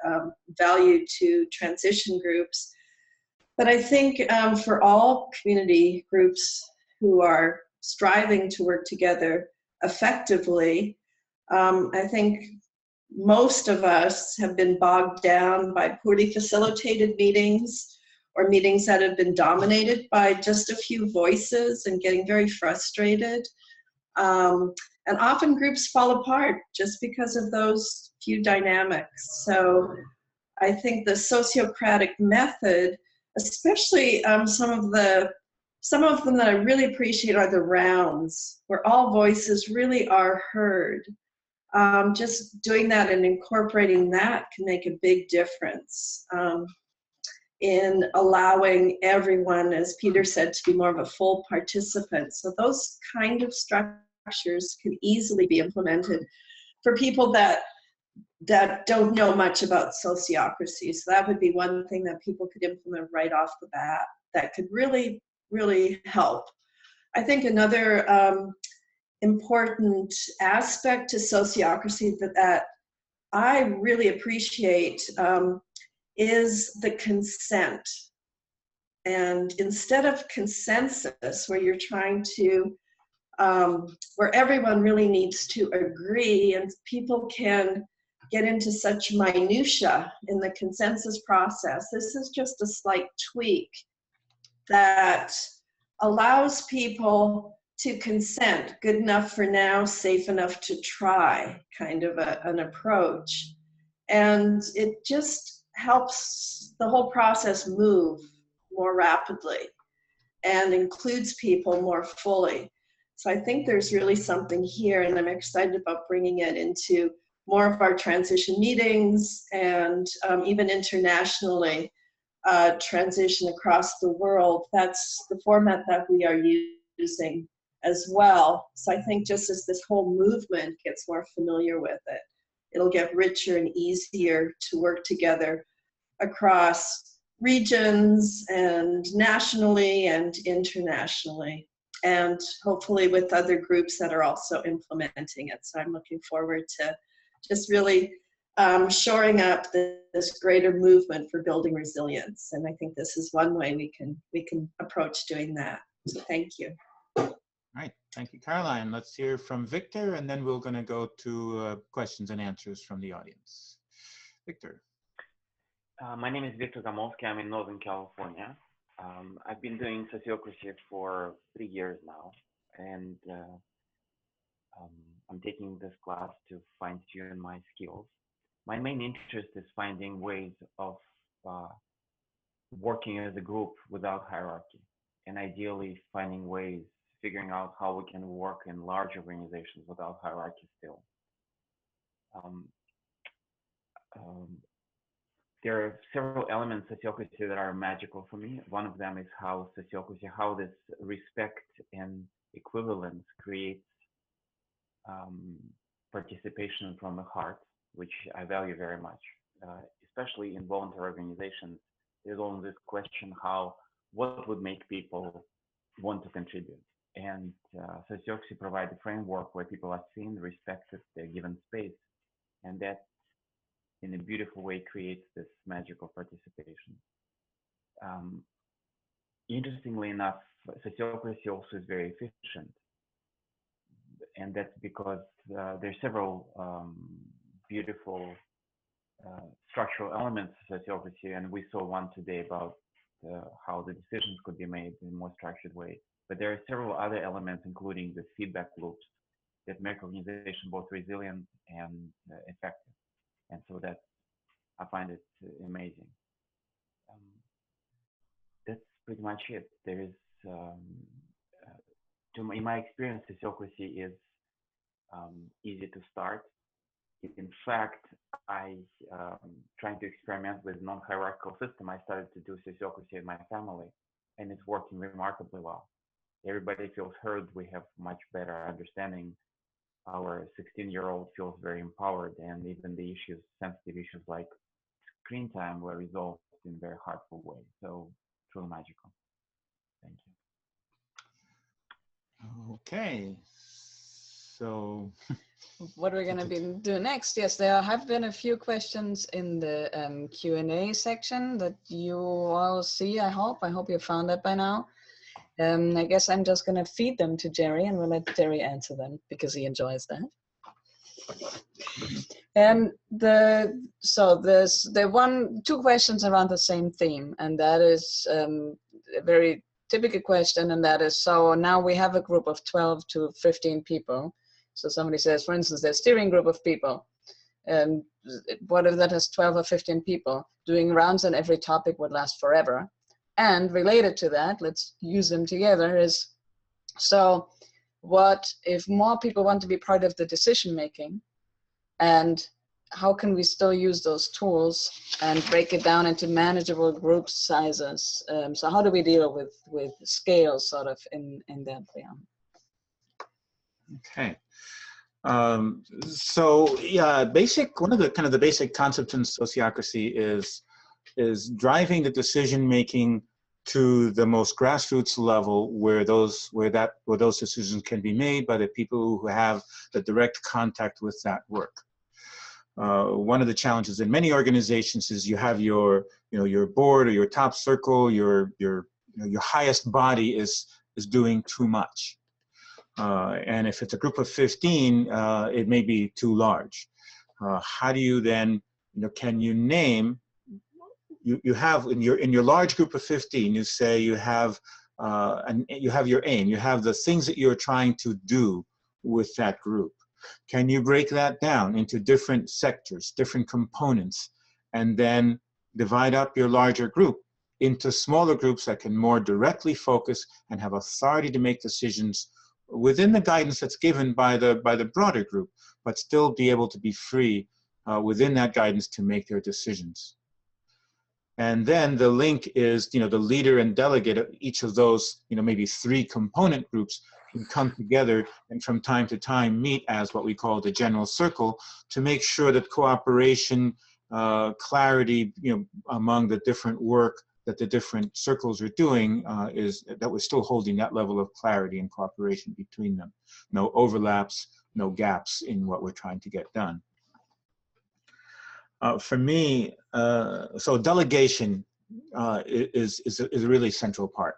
value to transition groups. But I think for all community groups who are striving to work together effectively, I think most of us have been bogged down by poorly facilitated meetings, or meetings that have been dominated by just a few voices, and getting very frustrated. And often groups fall apart just because of those few dynamics. So I think the sociocratic method, especially some of them that I really appreciate are the rounds, where all voices really are heard. Just doing that and incorporating that can make a big difference in allowing everyone, as Peter said, to be more of a full participant. So those kind of structures can easily be implemented for people that don't know much about sociocracy. So that would be one thing that people could implement right off the bat that could really, really help. I think another important aspect to sociocracy that I really appreciate is the consent. And instead of consensus, where you're trying to, where everyone really needs to agree, and people can get into such minutia in the consensus process, this is just a slight tweak that allows people to consent, good enough for now, safe enough to try, kind of an approach. And it just helps the whole process move more rapidly and includes people more fully. So I think there's really something here, and I'm excited about bringing it into more of our transition meetings and even internationally, transition across the world. That's the format that we are using as well. So I think just as this whole movement gets more familiar with it, it'll get richer and easier to work together across regions and nationally and internationally, and hopefully with other groups that are also implementing it. So I'm looking forward to just really shoring up this greater movement for building resilience. And I think this is one way we can approach doing that. So thank you. All right, thank you, Caroline. Let's hear from Victor, and then we're going to go to questions and answers from the audience. Victor. My name is Victor Gamovsky. I'm in Northern California. I've been doing sociocracy for 3 years now, and I'm taking this class to fine-tune my skills. My main interest is finding ways of working as a group without hierarchy, and ideally figuring out how we can work in large organizations without hierarchy still. There are several elements of sociocracy that are magical for me. One of them is how this respect and equivalence creates participation from the heart, which I value very much, especially in voluntary organizations. There's always this question, what would make people want to contribute? And sociocracy provides a framework where people are seen, respected, they're given space, and that in a beautiful way creates this magical participation. Interestingly enough, sociocracy also is very efficient. And that's because there's several beautiful structural elements of sociocracy, and we saw one today about how the decisions could be made in a more structured way. But there are several other elements, including the feedback loops, that make organization both resilient and effective. And so that I find it amazing. That's pretty much it. There is, in my experience, sociocracy is easy to start. In fact, trying to experiment with non-hierarchical system, I started to do sociocracy in my family, and it's working remarkably well. Everybody feels heard. We have much better understanding. Our 16-year-old feels very empowered, and even the sensitive issues like screen time were resolved in a very heartful way. So truly magical. Thank you. Okay. So what are we going to be doing next? Yes, there have been a few questions in the Q&A section that you all see, I hope. I hope you found that by now. I guess I'm just going to feed them to Jerry, and we'll let Jerry answer them because he enjoys that. So there's two questions around the same theme, and that is a very typical question, and that is, so now we have a group of 12 to 15 people. So somebody says, for instance, there's a steering group of people. And what if that has 12 or 15 people? Doing rounds on every topic would last forever. And related to that, let's use them together, is, so what if more people want to be part of the decision making, and how can we still use those tools and break it down into manageable group sizes? So how do we deal with scale sort of in that realm? Okay. So yeah, one of the basic concepts in sociocracy is driving the decision making to the most grassroots level, where those decisions can be made by the people who have the direct contact with that work. One of the challenges in many organizations is you have your board or your top circle, your highest body is doing too much. And if it's a group of 15, it may be too large. How do you then, can you name, you have in your large group of 15, you say you have your aim, you have the things that you're trying to do with that group. Can you break that down into different sectors, different components, and then divide up your larger group into smaller groups that can more directly focus and have authority to make decisions within the guidance that's given by the broader group, but still be able to be free within that guidance to make their decisions. And then the link is, the leader and delegate of each of those, maybe 3 component groups can come together and from time to time meet as what we call the general circle to make sure that cooperation, clarity, among the different work that the different circles are doing is that we're still holding that level of clarity and cooperation between them. No overlaps, no gaps in what we're trying to get done. For me, so delegation is a really central part.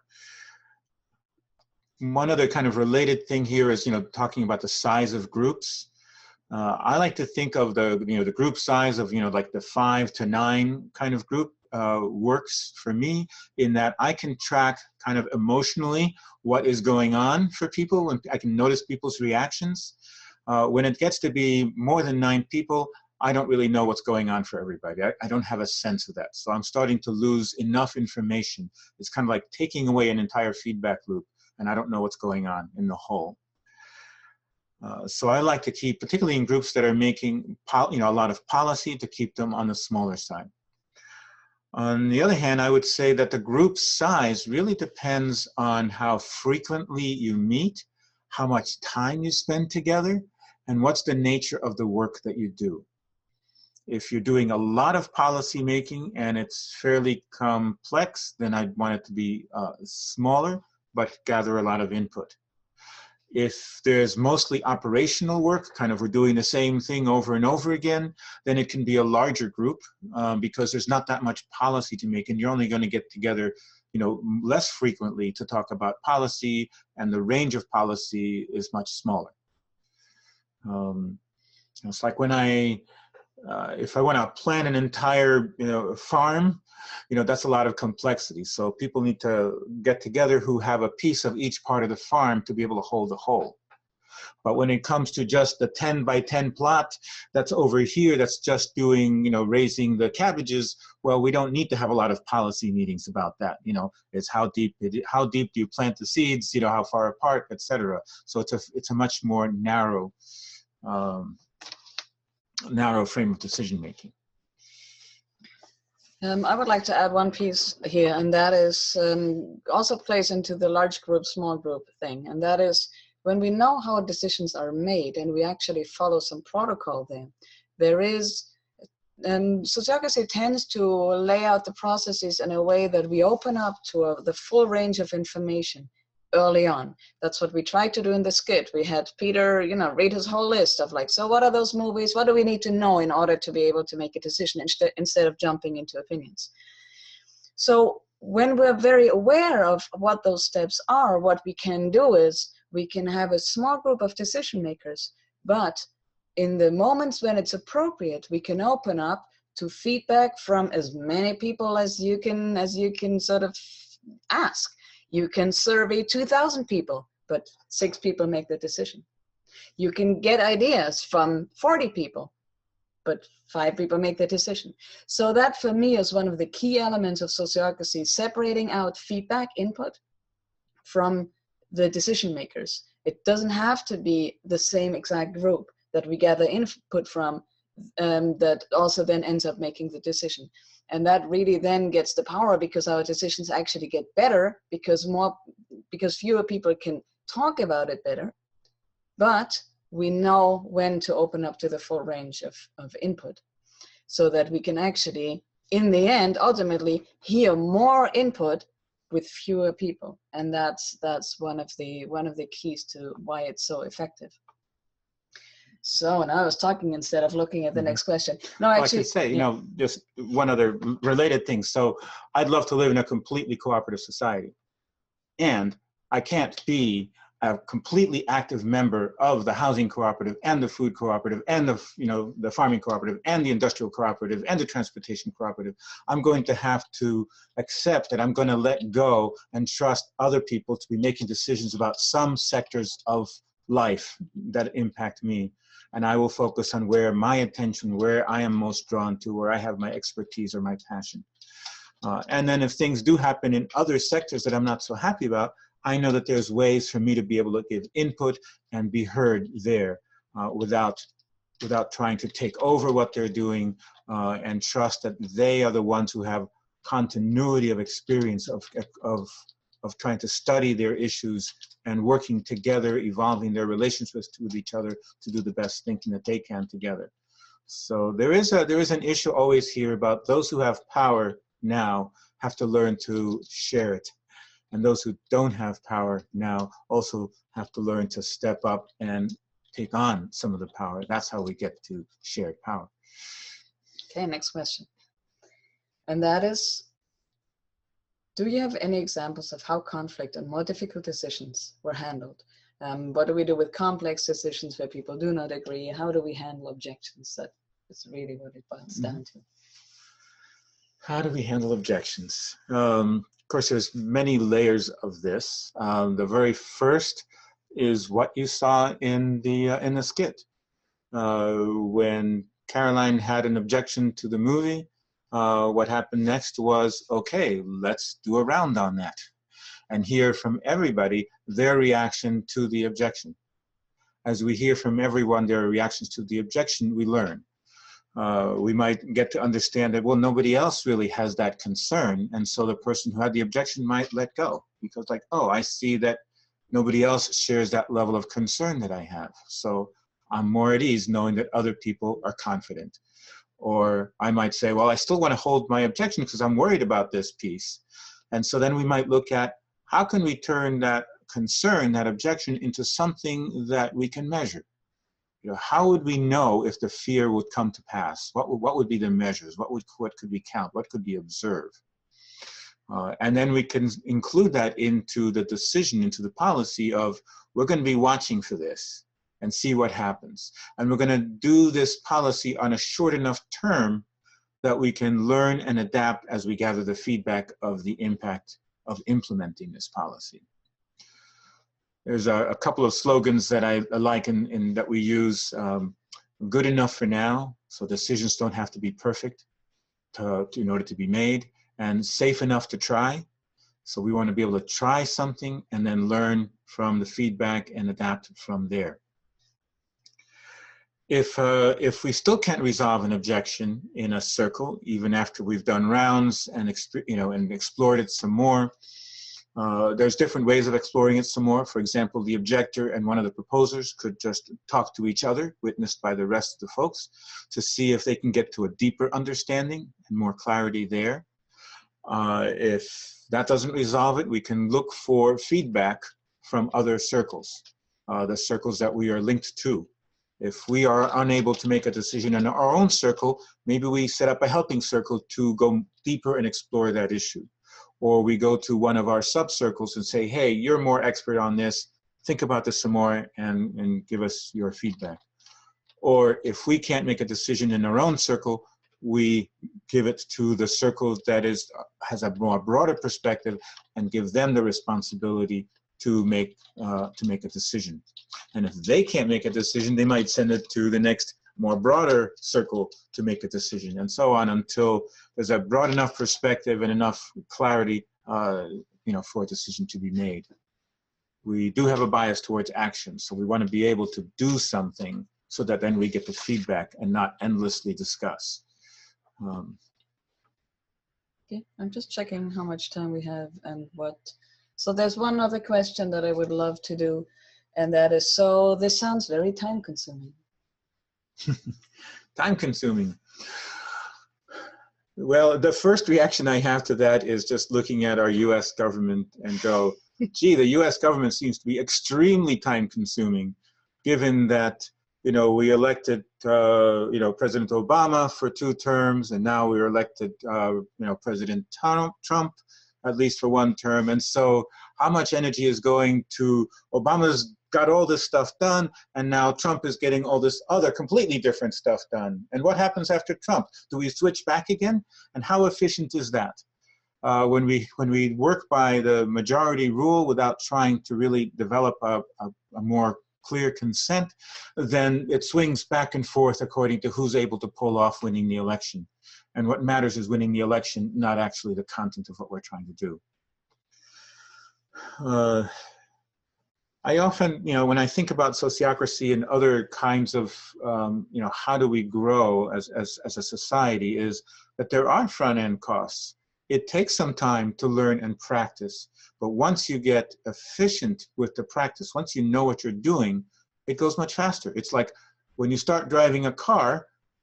One other kind of related thing here is, talking about the size of groups. I like to think of the group size of, like the 5 to 9 kind of group works for me in that I can track kind of emotionally what is going on for people, and I can notice people's reactions. When it gets to be more than 9 people, I don't really know what's going on for everybody. I don't have a sense of that. So I'm starting to lose enough information. It's kind of like taking away an entire feedback loop, and I don't know what's going on in the whole. So I like to keep, particularly in groups that are making a lot of policy, to keep them on the smaller side. On the other hand, I would say that the group size really depends on how frequently you meet, how much time you spend together, and what's the nature of the work that you do. If you're doing a lot of policy making and it's fairly complex, then I'd want it to be smaller, but gather a lot of input. If there's mostly operational work, kind of we're doing the same thing over and over again, then it can be a larger group because there's not that much policy to make, and you're only going to get together, less frequently to talk about policy, and the range of policy is much smaller. It's like when if I want to plan an entire, farm, that's a lot of complexity. So people need to get together who have a piece of each part of the farm to be able to hold the whole. But when it comes to just the 10 by 10 plot that's over here, that's just doing, raising the cabbages, well, we don't need to have a lot of policy meetings about that. It's how deep do you plant the seeds, how far apart, etc. So it's a much more narrow frame of decision making. I would like to add one piece here, and that is also plays into the large group, small group thing, and that is when we know how decisions are made and we actually follow some protocol there is, sociocracy tends to lay out the processes in a way that we open up to the full range of information early on. That's what we tried to do in the skit. We had Peter, read his whole list of like, so what are those movies? What do we need to know in order to be able to make a decision instead of jumping into opinions? So when we're very aware of what those steps are, what we can do is we can have a small group of decision makers, but in the moments when it's appropriate, we can open up to feedback from as many people as you can sort of ask. You can survey 2,000 people, but 6 people make the decision. You can get ideas from 40 people, but 5 people make the decision. So that for me is one of the key elements of sociocracy, separating out feedback input from the decision makers. It doesn't have to be the same exact group that we gather input from that also then ends up making the decision. And that really then gets the power because our decisions actually get better because fewer people can talk about it better, but we know when to open up to the full range of input so that we can actually, in the end, ultimately hear more input with fewer people. And that's one of the keys to why it's so effective. So, and I was talking instead of looking at the next question. No, actually, I could say, just one other related thing. So I'd love to live in a completely cooperative society. And I can't be a completely active member of the housing cooperative and the food cooperative and the farming cooperative and the industrial cooperative and the transportation cooperative. I'm going to have to accept that I'm going to let go and trust other people to be making decisions about some sectors of life that impact me. And I will focus on where my attention, where I am most drawn to, where I have my expertise or my passion. And then if things do happen in other sectors that I'm not so happy about, I know that there's ways for me to be able to give input and be heard there without trying to take over what they're doing, and trust that they are the ones who have continuity of experience of trying to study their issues and working together, evolving their relationships with each other to do the best thinking that they can together. So there is an issue always here about those who have power now have to learn to share it. And those who don't have power now also have to learn to step up and take on some of the power. That's how we get to shared power. Okay, next question. And that is, do you have any examples of how conflict and more difficult decisions were handled? What do we do with complex decisions where people do not agree? How do we handle objections? That is really what it boils down to. How do we handle objections? Of course, there's many layers of this. The very first is what you saw in the skit. When Caroline had an objection to the movie, what happened next was, okay, let's do a round on that and hear from everybody their reaction to the objection. As we hear from everyone their reactions to the objection, we learn. We might get to understand that, well, nobody else really has that concern, and so the person who had the objection might let go, because like, oh, I see that nobody else shares that level of concern that I have, so I'm more at ease knowing that other people are confident. Or I might say, well, I still want to hold my objection because I'm worried about this piece. And so then we might look at how can we turn that concern, that objection, into something that we can measure. You know, how would we know if the fear would come to pass? What would be the measures? What could we count? What could we observe? And then we can include that into the decision, into the policy of, we're going to be watching for this and see what happens. And we're going to do this policy on a short enough term that we can learn and adapt as we gather the feedback of the impact of implementing this policy. There's a couple of slogans that I like in that we use. Good enough for now, so decisions don't have to be perfect in order to be made, and safe enough to try. So we want to be able to try something and then learn from the feedback and adapt from there. If we still can't resolve an objection in a circle, even after we've done rounds and explored it some more, there's different ways of exploring it some more. For example, the objector and one of the proposers could just talk to each other, witnessed by the rest of the folks, to see if they can get to a deeper understanding and more clarity there. If that doesn't resolve it, we can look for feedback from other circles, the circles that we are linked to. If we are unable to make a decision in our own circle, maybe we set up a helping circle to go deeper and explore that issue. Or we go to one of our sub-circles and say, hey, you're more expert on this, think about this some more and give us your feedback. Or if we can't make a decision in our own circle, we give it to the circle that has a more broader perspective and give them the responsibility to make a decision. And if they can't make a decision, they might send it to the next more broader circle to make a decision, and so on until there's a broad enough perspective and enough clarity, for a decision to be made. We do have a bias towards action, so we want to be able to do something so that then we get the feedback and not endlessly discuss. Okay, I'm just checking how much time we have and what. So there's one other question that I would love to do, and that is, so this sounds very time consuming. Time consuming. Well, the first reaction I have to that is just looking at our US government and go, gee, the US government seems to be extremely time consuming, given that, we elected, President Obama for 2 terms, and now we elected, President Trump, at least for 1 term. And so how much energy is going to Obama's got all this stuff done, and now Trump is getting all this other completely different stuff done. And what happens after Trump? Do we switch back again? And how efficient is that? When we work by the majority rule without trying to really develop a more clear consent, then it swings back and forth according to who's able to pull off winning the election. And what matters is winning the election, not actually the content of what we're trying to do. I often, when I think about sociocracy and other kinds of, how do we grow as a society, is that there are front-end costs. It takes some time to learn and practice, but once you get efficient with the practice, once you know what you're doing, it goes much faster. It's like when you start driving a car,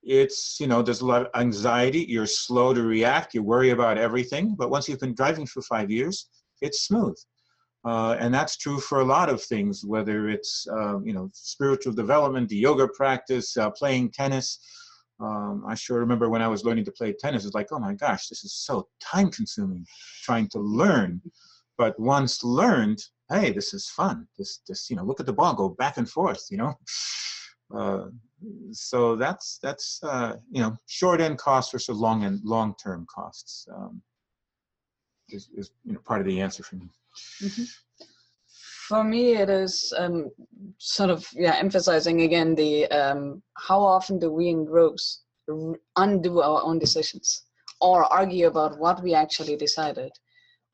it's, there's a lot of anxiety, you're slow to react, you worry about everything, but once you've been driving for 5 years, it's smooth. And that's true for a lot of things, whether it's, spiritual development, the yoga practice, playing tennis. I sure remember when I was learning to play tennis, it's like, oh my gosh, this is so time consuming trying to learn. But once learned, hey, this is fun. This look at the ball go back and forth, So that's short end costs versus long-term costs is part of the answer for me. Mm-hmm. For me, it is emphasizing again the how often do we in groups undo our own decisions, or argue about what we actually decided,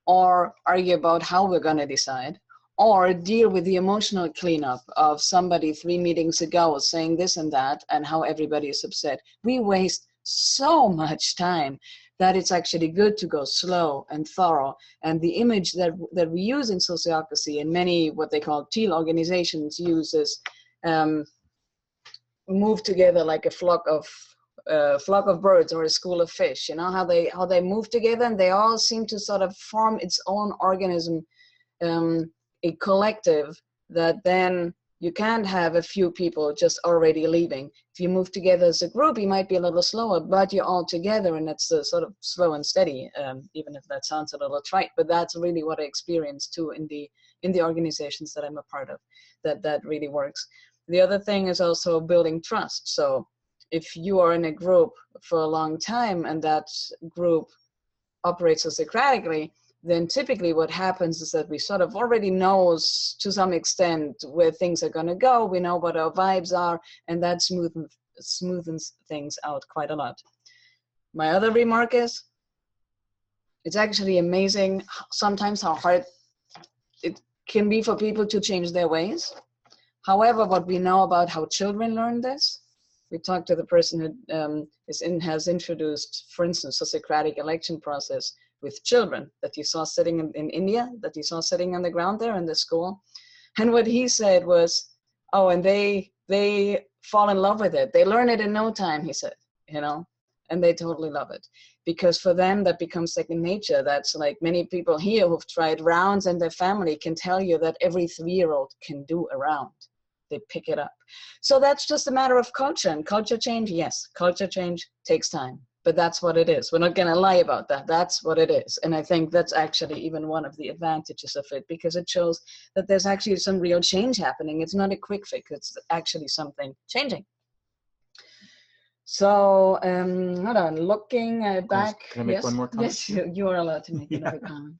or argue about how we're going to decide, or deal with the emotional cleanup of somebody 3 meetings ago saying this and that and how everybody is upset. We waste so much time that it's actually good to go slow and thorough. And the image that we use in sociocracy, and many what they call teal organizations use, is move together like a flock of birds or a school of fish. How they move together, and they all seem to sort of form its own organism, a collective that then you can't have a few people just already leaving. If you move together as a group, you might be a little slower, but you're all together, and it's sort of slow and steady, even if that sounds a little trite, but that's really what I experience too in the organizations that I'm a part of, that really works. The other thing is also building trust. So if you are in a group for a long time and that group operates sociocratically, then typically what happens is that we sort of already know to some extent where things are going to go. We know what our vibes are, and that smoothens things out quite a lot. My other remark is, it's actually amazing sometimes how hard it can be for people to change their ways. However, what we know about how children learn this, we talked to the person who has introduced, for instance, the Socratic election process with children that you saw sitting in India, that you saw sitting on the ground there in the school. And what he said was, oh, and they fall in love with it. They learn it in no time, he said, and they totally love it. Because for them, that becomes second nature. That's like many people here who've tried rounds, and their family can tell you that every 3-year-old can do a round. They pick it up. So that's just a matter of culture. And culture change, yes, culture change takes time. But that's what it is. We're not going to lie about that. That's what it is. And I think that's actually even one of the advantages of it, because it shows that there's actually some real change happening. It's not a quick fix. It's actually something changing. So, hold on, looking back. Can I make one more comment? Yes, you are allowed to make another comment.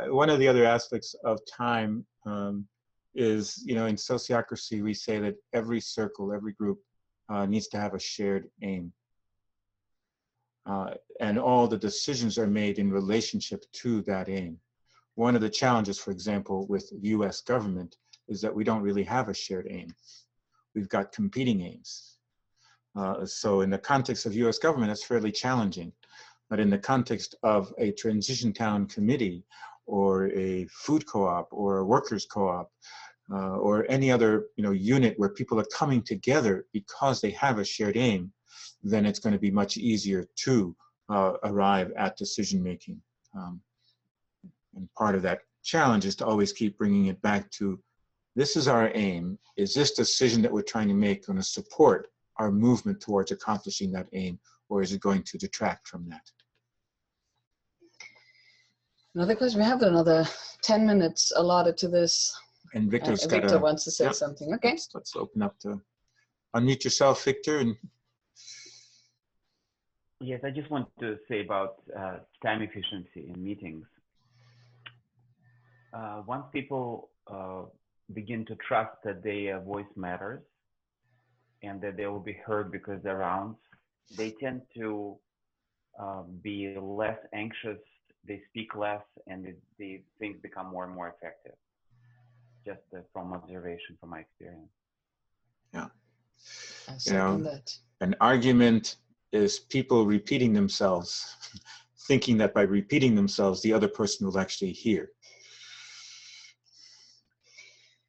One of the other aspects of time is, in sociocracy, we say that every circle, every group needs to have a shared aim. And all the decisions are made in relationship to that aim. One of the challenges, for example, with the US government is that we don't really have a shared aim. We've got competing aims. So in the context of US government, it's fairly challenging. But in the context of a transition town committee or a food co-op or a workers co-op or any other unit where people are coming together because they have a shared aim, then it's going to be much easier to arrive at decision making. And part of that challenge is to always keep bringing it back to, this is our aim. Is this decision that we're trying to make going to support our movement towards accomplishing that aim, or is it going to detract from that? Another question. We have another 10 minutes allotted to this. And Victor wants to say something. Okay. Let's open up to unmute yourself, Victor. And yes, I just want to say about time efficiency in meetings. Once people begin to trust that their voice matters and that they will be heard because they're around, they tend to be less anxious, they speak less, and the things become more and more effective. Just from observation, from my experience. Yeah. You know, an argument is people repeating themselves, thinking that by repeating themselves, the other person will actually hear.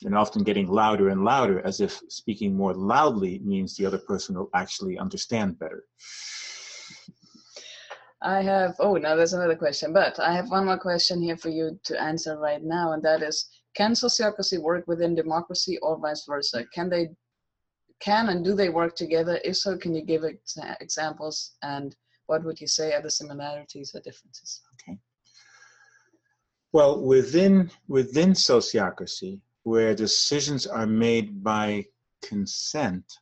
And often getting louder and louder, as if speaking more loudly means the other person will actually understand better. I have, oh, now there's another question, but I have one more question here for you to answer right now, and that is, can sociocracy work within democracy or vice versa? Can and do they work together? If so, can you give examples, and what would you say are the similarities or differences? Okay. Well, within sociocracy, where decisions are made by consent,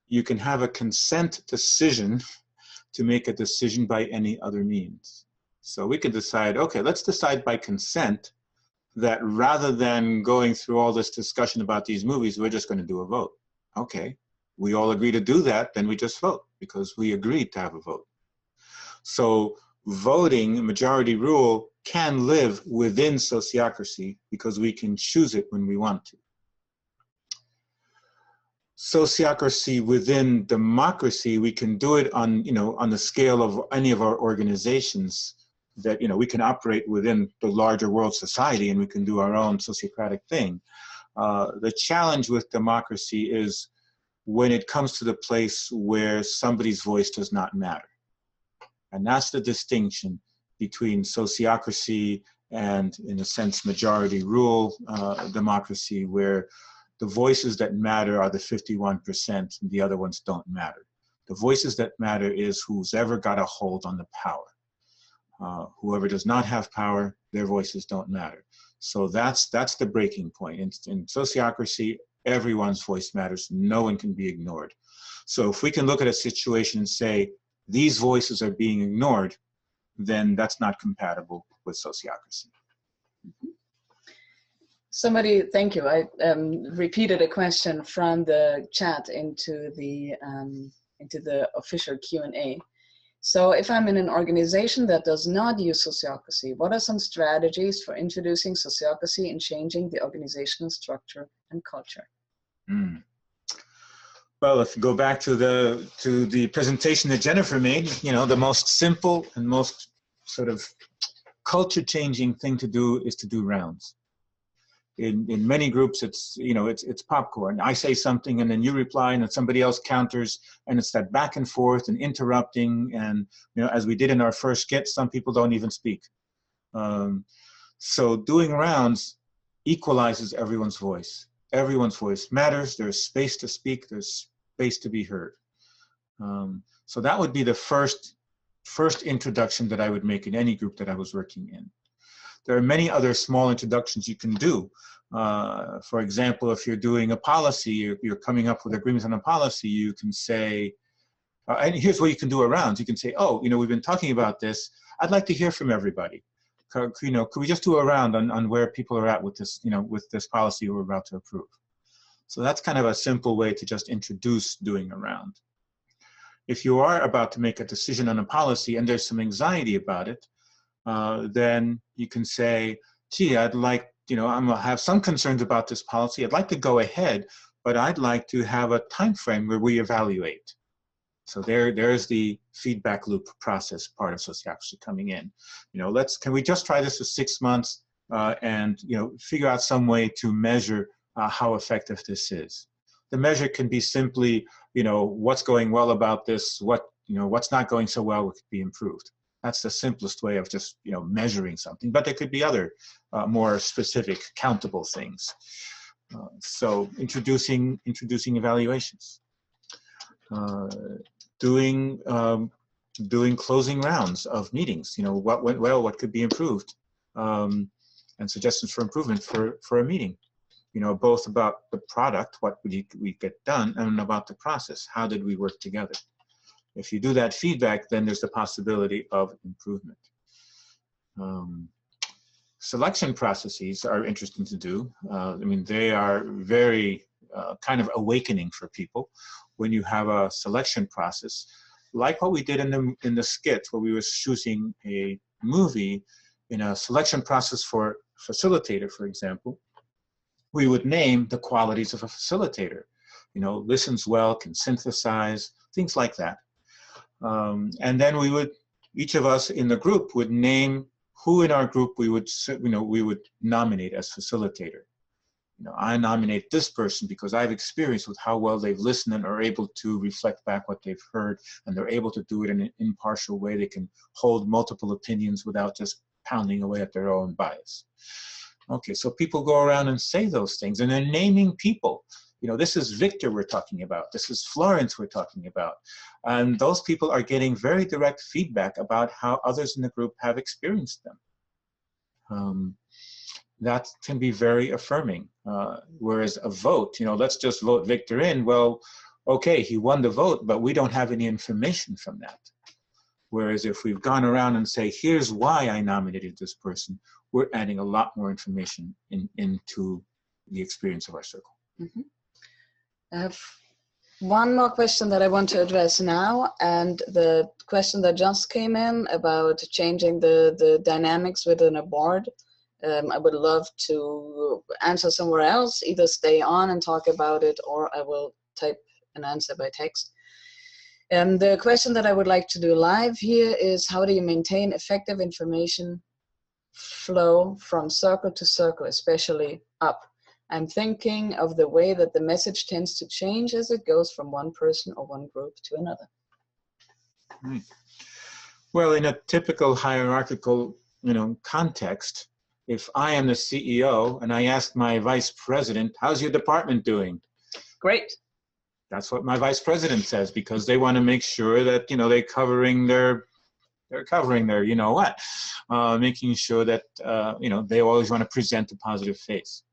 you can have a consent decision to make a decision by any other means. So we could decide, okay, let's decide by consent that rather than going through all this discussion about these movies, we're just going to do a vote. Okay, we all agree to do that, then we just vote because we agreed to have a vote. So voting, majority rule, can live within sociocracy because we can choose it when we want to. Sociocracy within democracy, we can do it on, on the scale of any of our organizations that, we can operate within the larger world society and we can do our own sociocratic thing. The challenge with democracy is when it comes to the place where somebody's voice does not matter. And that's the distinction between sociocracy and, in a sense, majority rule democracy, where the voices that matter are the 51% and the other ones don't matter. The voices that matter is who's ever got a hold on the power. Whoever does not have power, their voices don't matter. So that's the breaking point. In sociocracy, everyone's voice matters. No one can be ignored. So if we can look at a situation and say, these voices are being ignored, then that's not compatible with sociocracy. Somebody, thank you. I repeated a question from the chat into the official Q&A. So if I'm in an organization that does not use sociocracy, what are some strategies for introducing sociocracy and changing the organizational structure and culture? Well, if you go back to the presentation that Jennifer made, the most simple and most sort of culture-changing thing to do is to do rounds. In many groups, it's popcorn. I say something and then you reply and then somebody else counters, and it's that back and forth and interrupting. And as we did in our first skit, some people don't even speak. So doing rounds equalizes everyone's voice. Everyone's voice matters. There's space to speak. There's space to be heard. So that would be the first introduction that I would make in any group that I was working in. There are many other small introductions you can do. For example, if you're doing a policy, you're coming up with agreements on a policy, you can say, and here's what you can do around. You can say, oh, we've been talking about this. I'd like to hear from everybody. Could we just do a round on where people are at with this, with this policy we're about to approve? So that's kind of a simple way to just introduce doing a round. If you are about to make a decision on a policy and there's some anxiety about it, then you can say, gee, I'd like, I'm gonna have some concerns about this policy. I'd like to go ahead, but I'd like to have a time frame where we evaluate. So there's the feedback loop process part of sociocracy coming in. Can we just try this for 6 months and figure out some way to measure how effective this is. The measure can be simply, what's going well about this, what's not going so well, what could be improved. That's the simplest way of just measuring something, but there could be other more specific countable things. So introducing evaluations, doing closing rounds of meetings. What went well, what could be improved, and suggestions for improvement for a meeting. Both about the product, what we get done, and about the process, how did we work together. If you do that feedback, then there's the possibility of improvement. Selection processes are interesting to do. I mean, they are very kind of awakening for people when you have a selection process, like what we did in the skit, where we were shooting a movie in a selection process for facilitator, for example. We would name the qualities of a facilitator. You know, listens well, can synthesize, things like that. And then we would, each of us in the group would name who in our group we would nominate as facilitator. You know, I nominate this person because I have experience with how well they've listened and are able to reflect back what they've heard, and they're able to do it in an impartial way. They can hold multiple opinions without just pounding away at their own bias. Okay, so people go around and say those things, and they're naming people. You know, this is Victor we're talking about. This is Florence we're talking about. And those people are getting very direct feedback about how others in the group have experienced them. That can be very affirming. Whereas a vote, you know, let's just vote Victor in. Well, okay, he won the vote, but we don't have any information from that. Whereas if we've gone around and say, here's why I nominated this person, we're adding a lot more information into the experience of our circle. Mm-hmm. I have one more question that I want to address now, and the question that just came in about changing the dynamics within a board. I would love to answer somewhere else, either stay on and talk about it, or I will type an answer by text. And the question that I would like to do live here is, how do you maintain effective information flow from circle to circle, especially up? I'm thinking of the way that the message tends to change as it goes from one person or one group to another. Right. Well, in a typical hierarchical, you know, context, if I am the CEO and I ask my vice president, how's your department doing? Great. That's what my vice president says, because they want to make sure that, you know, they're covering their, you know what, making sure that, you know, they always want to present a positive face.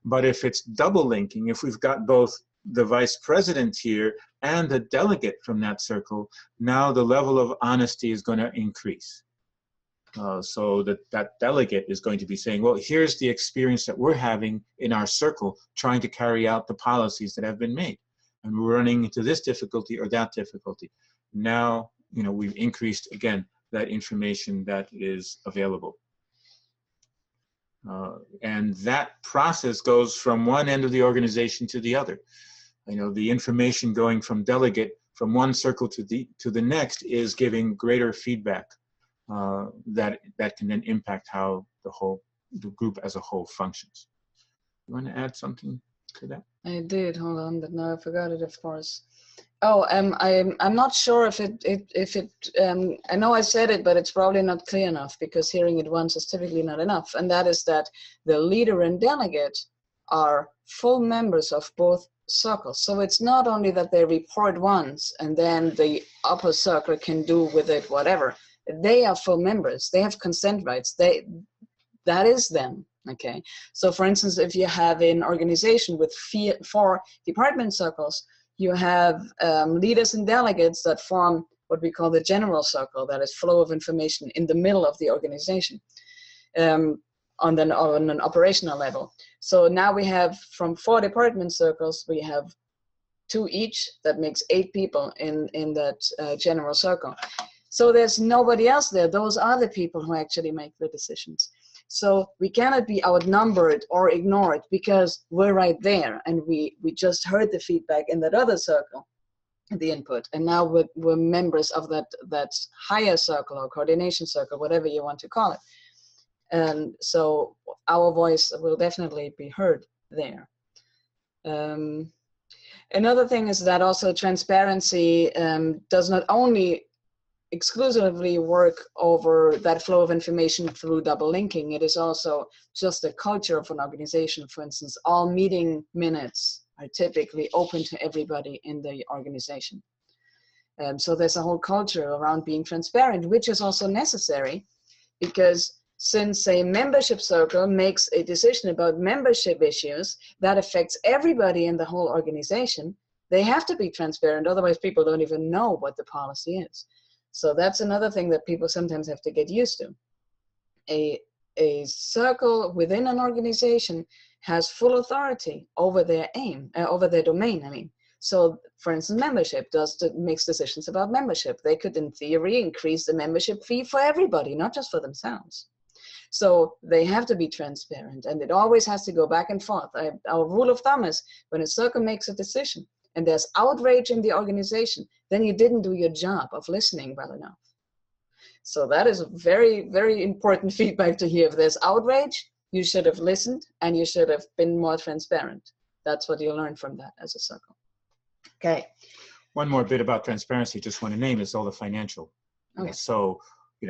But if it's double linking, if we've got both the vice president here and the delegate from that circle, now the level of honesty is going to increase. So that delegate is going to be saying, well, here's the experience that we're having in our circle, trying to carry out the policies that have been made. And we're running into this difficulty or that difficulty. Now, you know, we've increased, again, that information that is available. And that process goes from one end of the organization to the other. You know, the information going from delegate from one circle to the next is giving greater feedback that can then impact how the group as a whole functions. You want to add something to that? I did. Hold on, but now I forgot it, of course. Oh, I'm not sure if it I know I said it, but it's probably not clear enough, because hearing it once is typically not enough. And that is that the leader and delegate are full members of both circles. So it's not only that they report once and then the upper circle can do with it whatever. They are full members. They have consent rights. That is them. Okay. So for instance, if you have an organization with 4 department circles, you have leaders and delegates that form what we call the general circle, that is flow of information in the middle of the organization on an operational level. So now we have, from 4 department circles, we have 2 each. That makes 8 people in that general circle. So there's nobody else there. Those are the people who actually make the decisions. So we cannot be outnumbered or ignored, because we're right there, and we just heard the feedback in that other circle, the input, and now we're members of that higher circle or coordination circle, whatever you want to call it. And so our voice will definitely be heard there. Another thing is that also transparency does not only exclusively work over that flow of information through double linking. It is also just a culture of an organization. For instance, all meeting minutes are typically open to everybody in the organization. So there's a whole culture around being transparent, which is also necessary, because since a membership circle makes a decision about membership issues that affects everybody in the whole organization, they have to be transparent. Otherwise, people don't even know what the policy is. So that's another thing that people sometimes have to get used to. A a circle within an organization has full authority over their over their domain, I mean. So, for instance, membership makes decisions about membership. They could, in theory, increase the membership fee for everybody, not just for themselves. So they have to be transparent, and it always has to go back and forth. Our rule of thumb is when a circle makes a decision and there's outrage in the organization, then you didn't do your job of listening well enough. So that is very, very important feedback to hear. If there's outrage, you should have listened and you should have been more transparent. That's what you learn from that as a circle. Okay. One more bit about transparency, just want to name, is all the financial. Okay. So,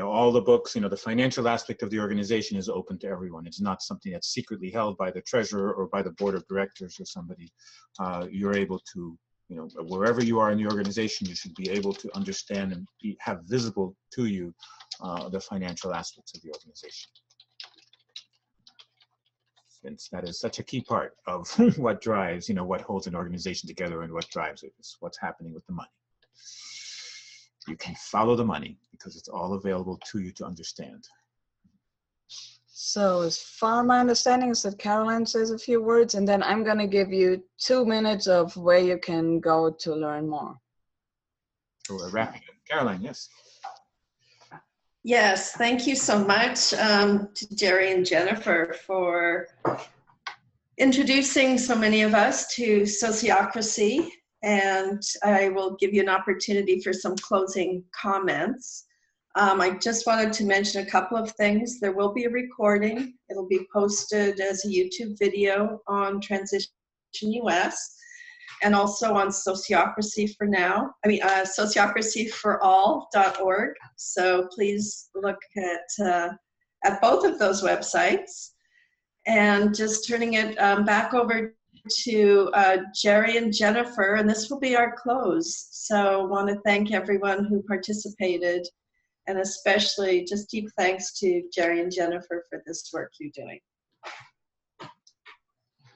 all the books, the financial aspect of the organization is open to everyone. It's not something that's secretly held by the treasurer or by the board of directors or somebody. You're able to, wherever you are in the organization, you should be able to understand and have visible to you the financial aspects of the organization. Since that is such a key part of what drives, what holds an organization together and what drives it is what's happening with the money. You can follow the money because it's all available to you to understand. So as far my understanding is that Caroline says a few words, and then I'm going to give you 2 minutes of where you can go to learn more. So we're wrapping up. Caroline, yes. Yes, thank you so much to Jerry and Jennifer for introducing so many of us to Sociocracy. And I will give you an opportunity for some closing comments. I just wanted to mention a couple of things. There will be a recording. It'll be posted as a YouTube video on TransitionUS and also on Sociocracyforall.org. So please look at both of those websites. And just turning it back over to Jerry and Jennifer, and this will be our close. So I want to thank everyone who participated, and especially just deep thanks to Jerry and Jennifer for this work you're doing.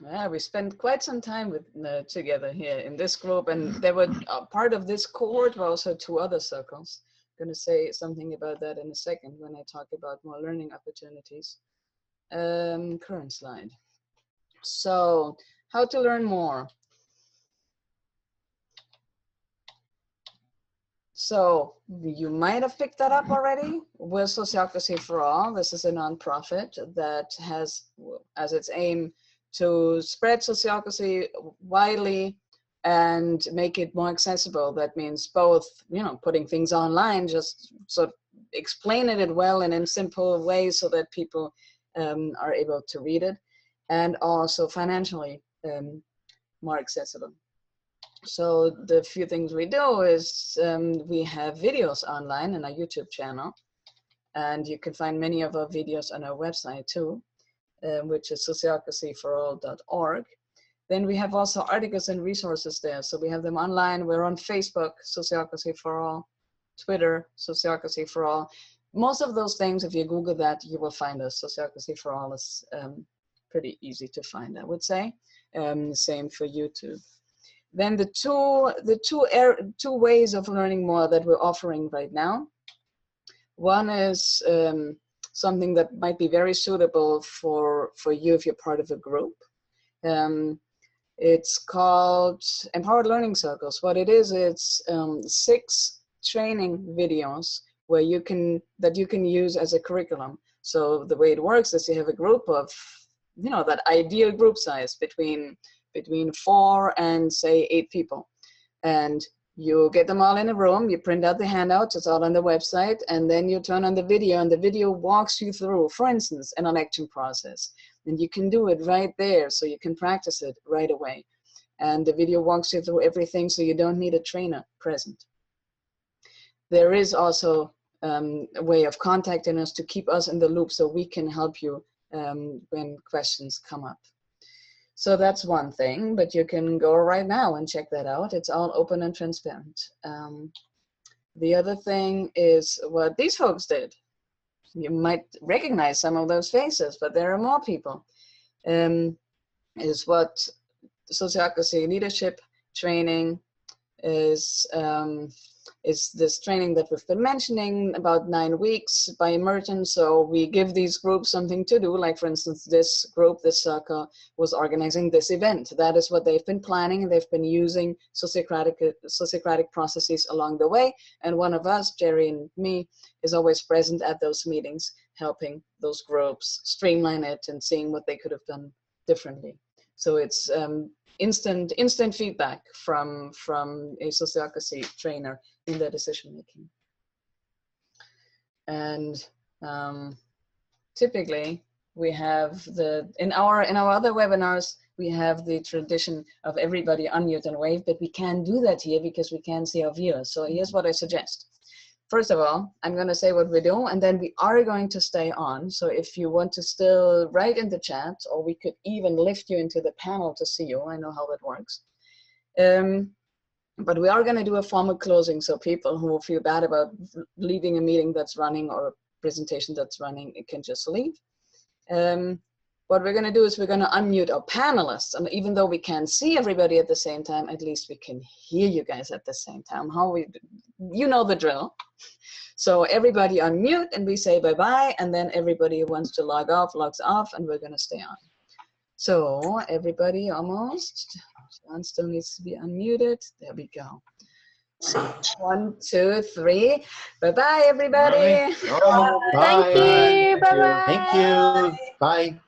Yeah, we spent quite some time together here in this group, and there were part of this cohort were also 2 other circles. I'm going to say something about that in a second when I talk about more learning opportunities. Current slide. So, how to learn more. So you might have picked that up already. We're Sociocracy For All. This is a nonprofit that has as its aim to spread sociocracy widely and make it more accessible. That means both, putting things online, just sort of explaining it well and in simple ways so that people are able to read it, and also financially more accessible. So the few things we do is we have videos online on our YouTube channel, and you can find many of our videos on our website too, which is sociocracyforall.org. Then we have also articles and resources there. So we have them online. We're on Facebook, Sociocracy For All, Twitter, Sociocracy For All. Most of those things, if you Google that, you will find us. Sociocracy For All is pretty easy to find, I would say. Same for YouTube. Then the two ways of learning more that we're offering right now. One is something that might be very suitable for you if you're part of a group. It's called Empowered Learning Circles. What it is, it's 6 training videos that you can use as a curriculum. So the way it works is you have a group of, that ideal group size between 4 and say 8 people, and you get them all in a room, you print out the handouts, it's all on the website, and then you turn on the video, and the video walks you through, for instance, an election process. And you can do it right there, so you can practice it right away. And the video walks you through everything, so you don't need a trainer present. There is also a way of contacting us to keep us in the loop so we can help you when questions come up. So that's one thing, but you can go right now and check that out. It's all open and transparent. The other thing is what these folks did. You might recognize some of those faces, but there are more people. Is what Sociocracy leadership training is this training that we've been mentioning, about 9 weeks by immersion. So we give these groups something to do. Like for instance, this group, this circle, was organizing this event. That is what they've been planning. They've been using Sociocratic processes along the way. And one of us, Jerry and me, is always present at those meetings, helping those groups streamline it and seeing what they could have done differently. So it's instant feedback from a sociocracy trainer in their decision making. And typically we have in our other webinars we have the tradition of everybody unmute and wave, but we can't do that here because we can't see our viewers. So here's what I suggest. First of all, I'm going to say what we do, and then we are going to stay on. So if you want to still write in the chat, or we could even lift you into the panel to see you. I know how that works. But we are going to do a formal closing, so people who feel bad about leaving a meeting that's running or a presentation that's running, it can just leave. What we're going to do is we're going to unmute our panelists, and even though we can't see everybody at the same time, at least we can hear you guys at the same time. You know the drill. So everybody unmute and we say bye-bye, and then everybody who wants to log off, logs off, and we're going to stay on. So everybody almost. John still needs to be unmuted. There we go. So 1, 2, 3. Bye-bye, everybody. Bye. Thank you. Bye-bye. Thank you. Bye.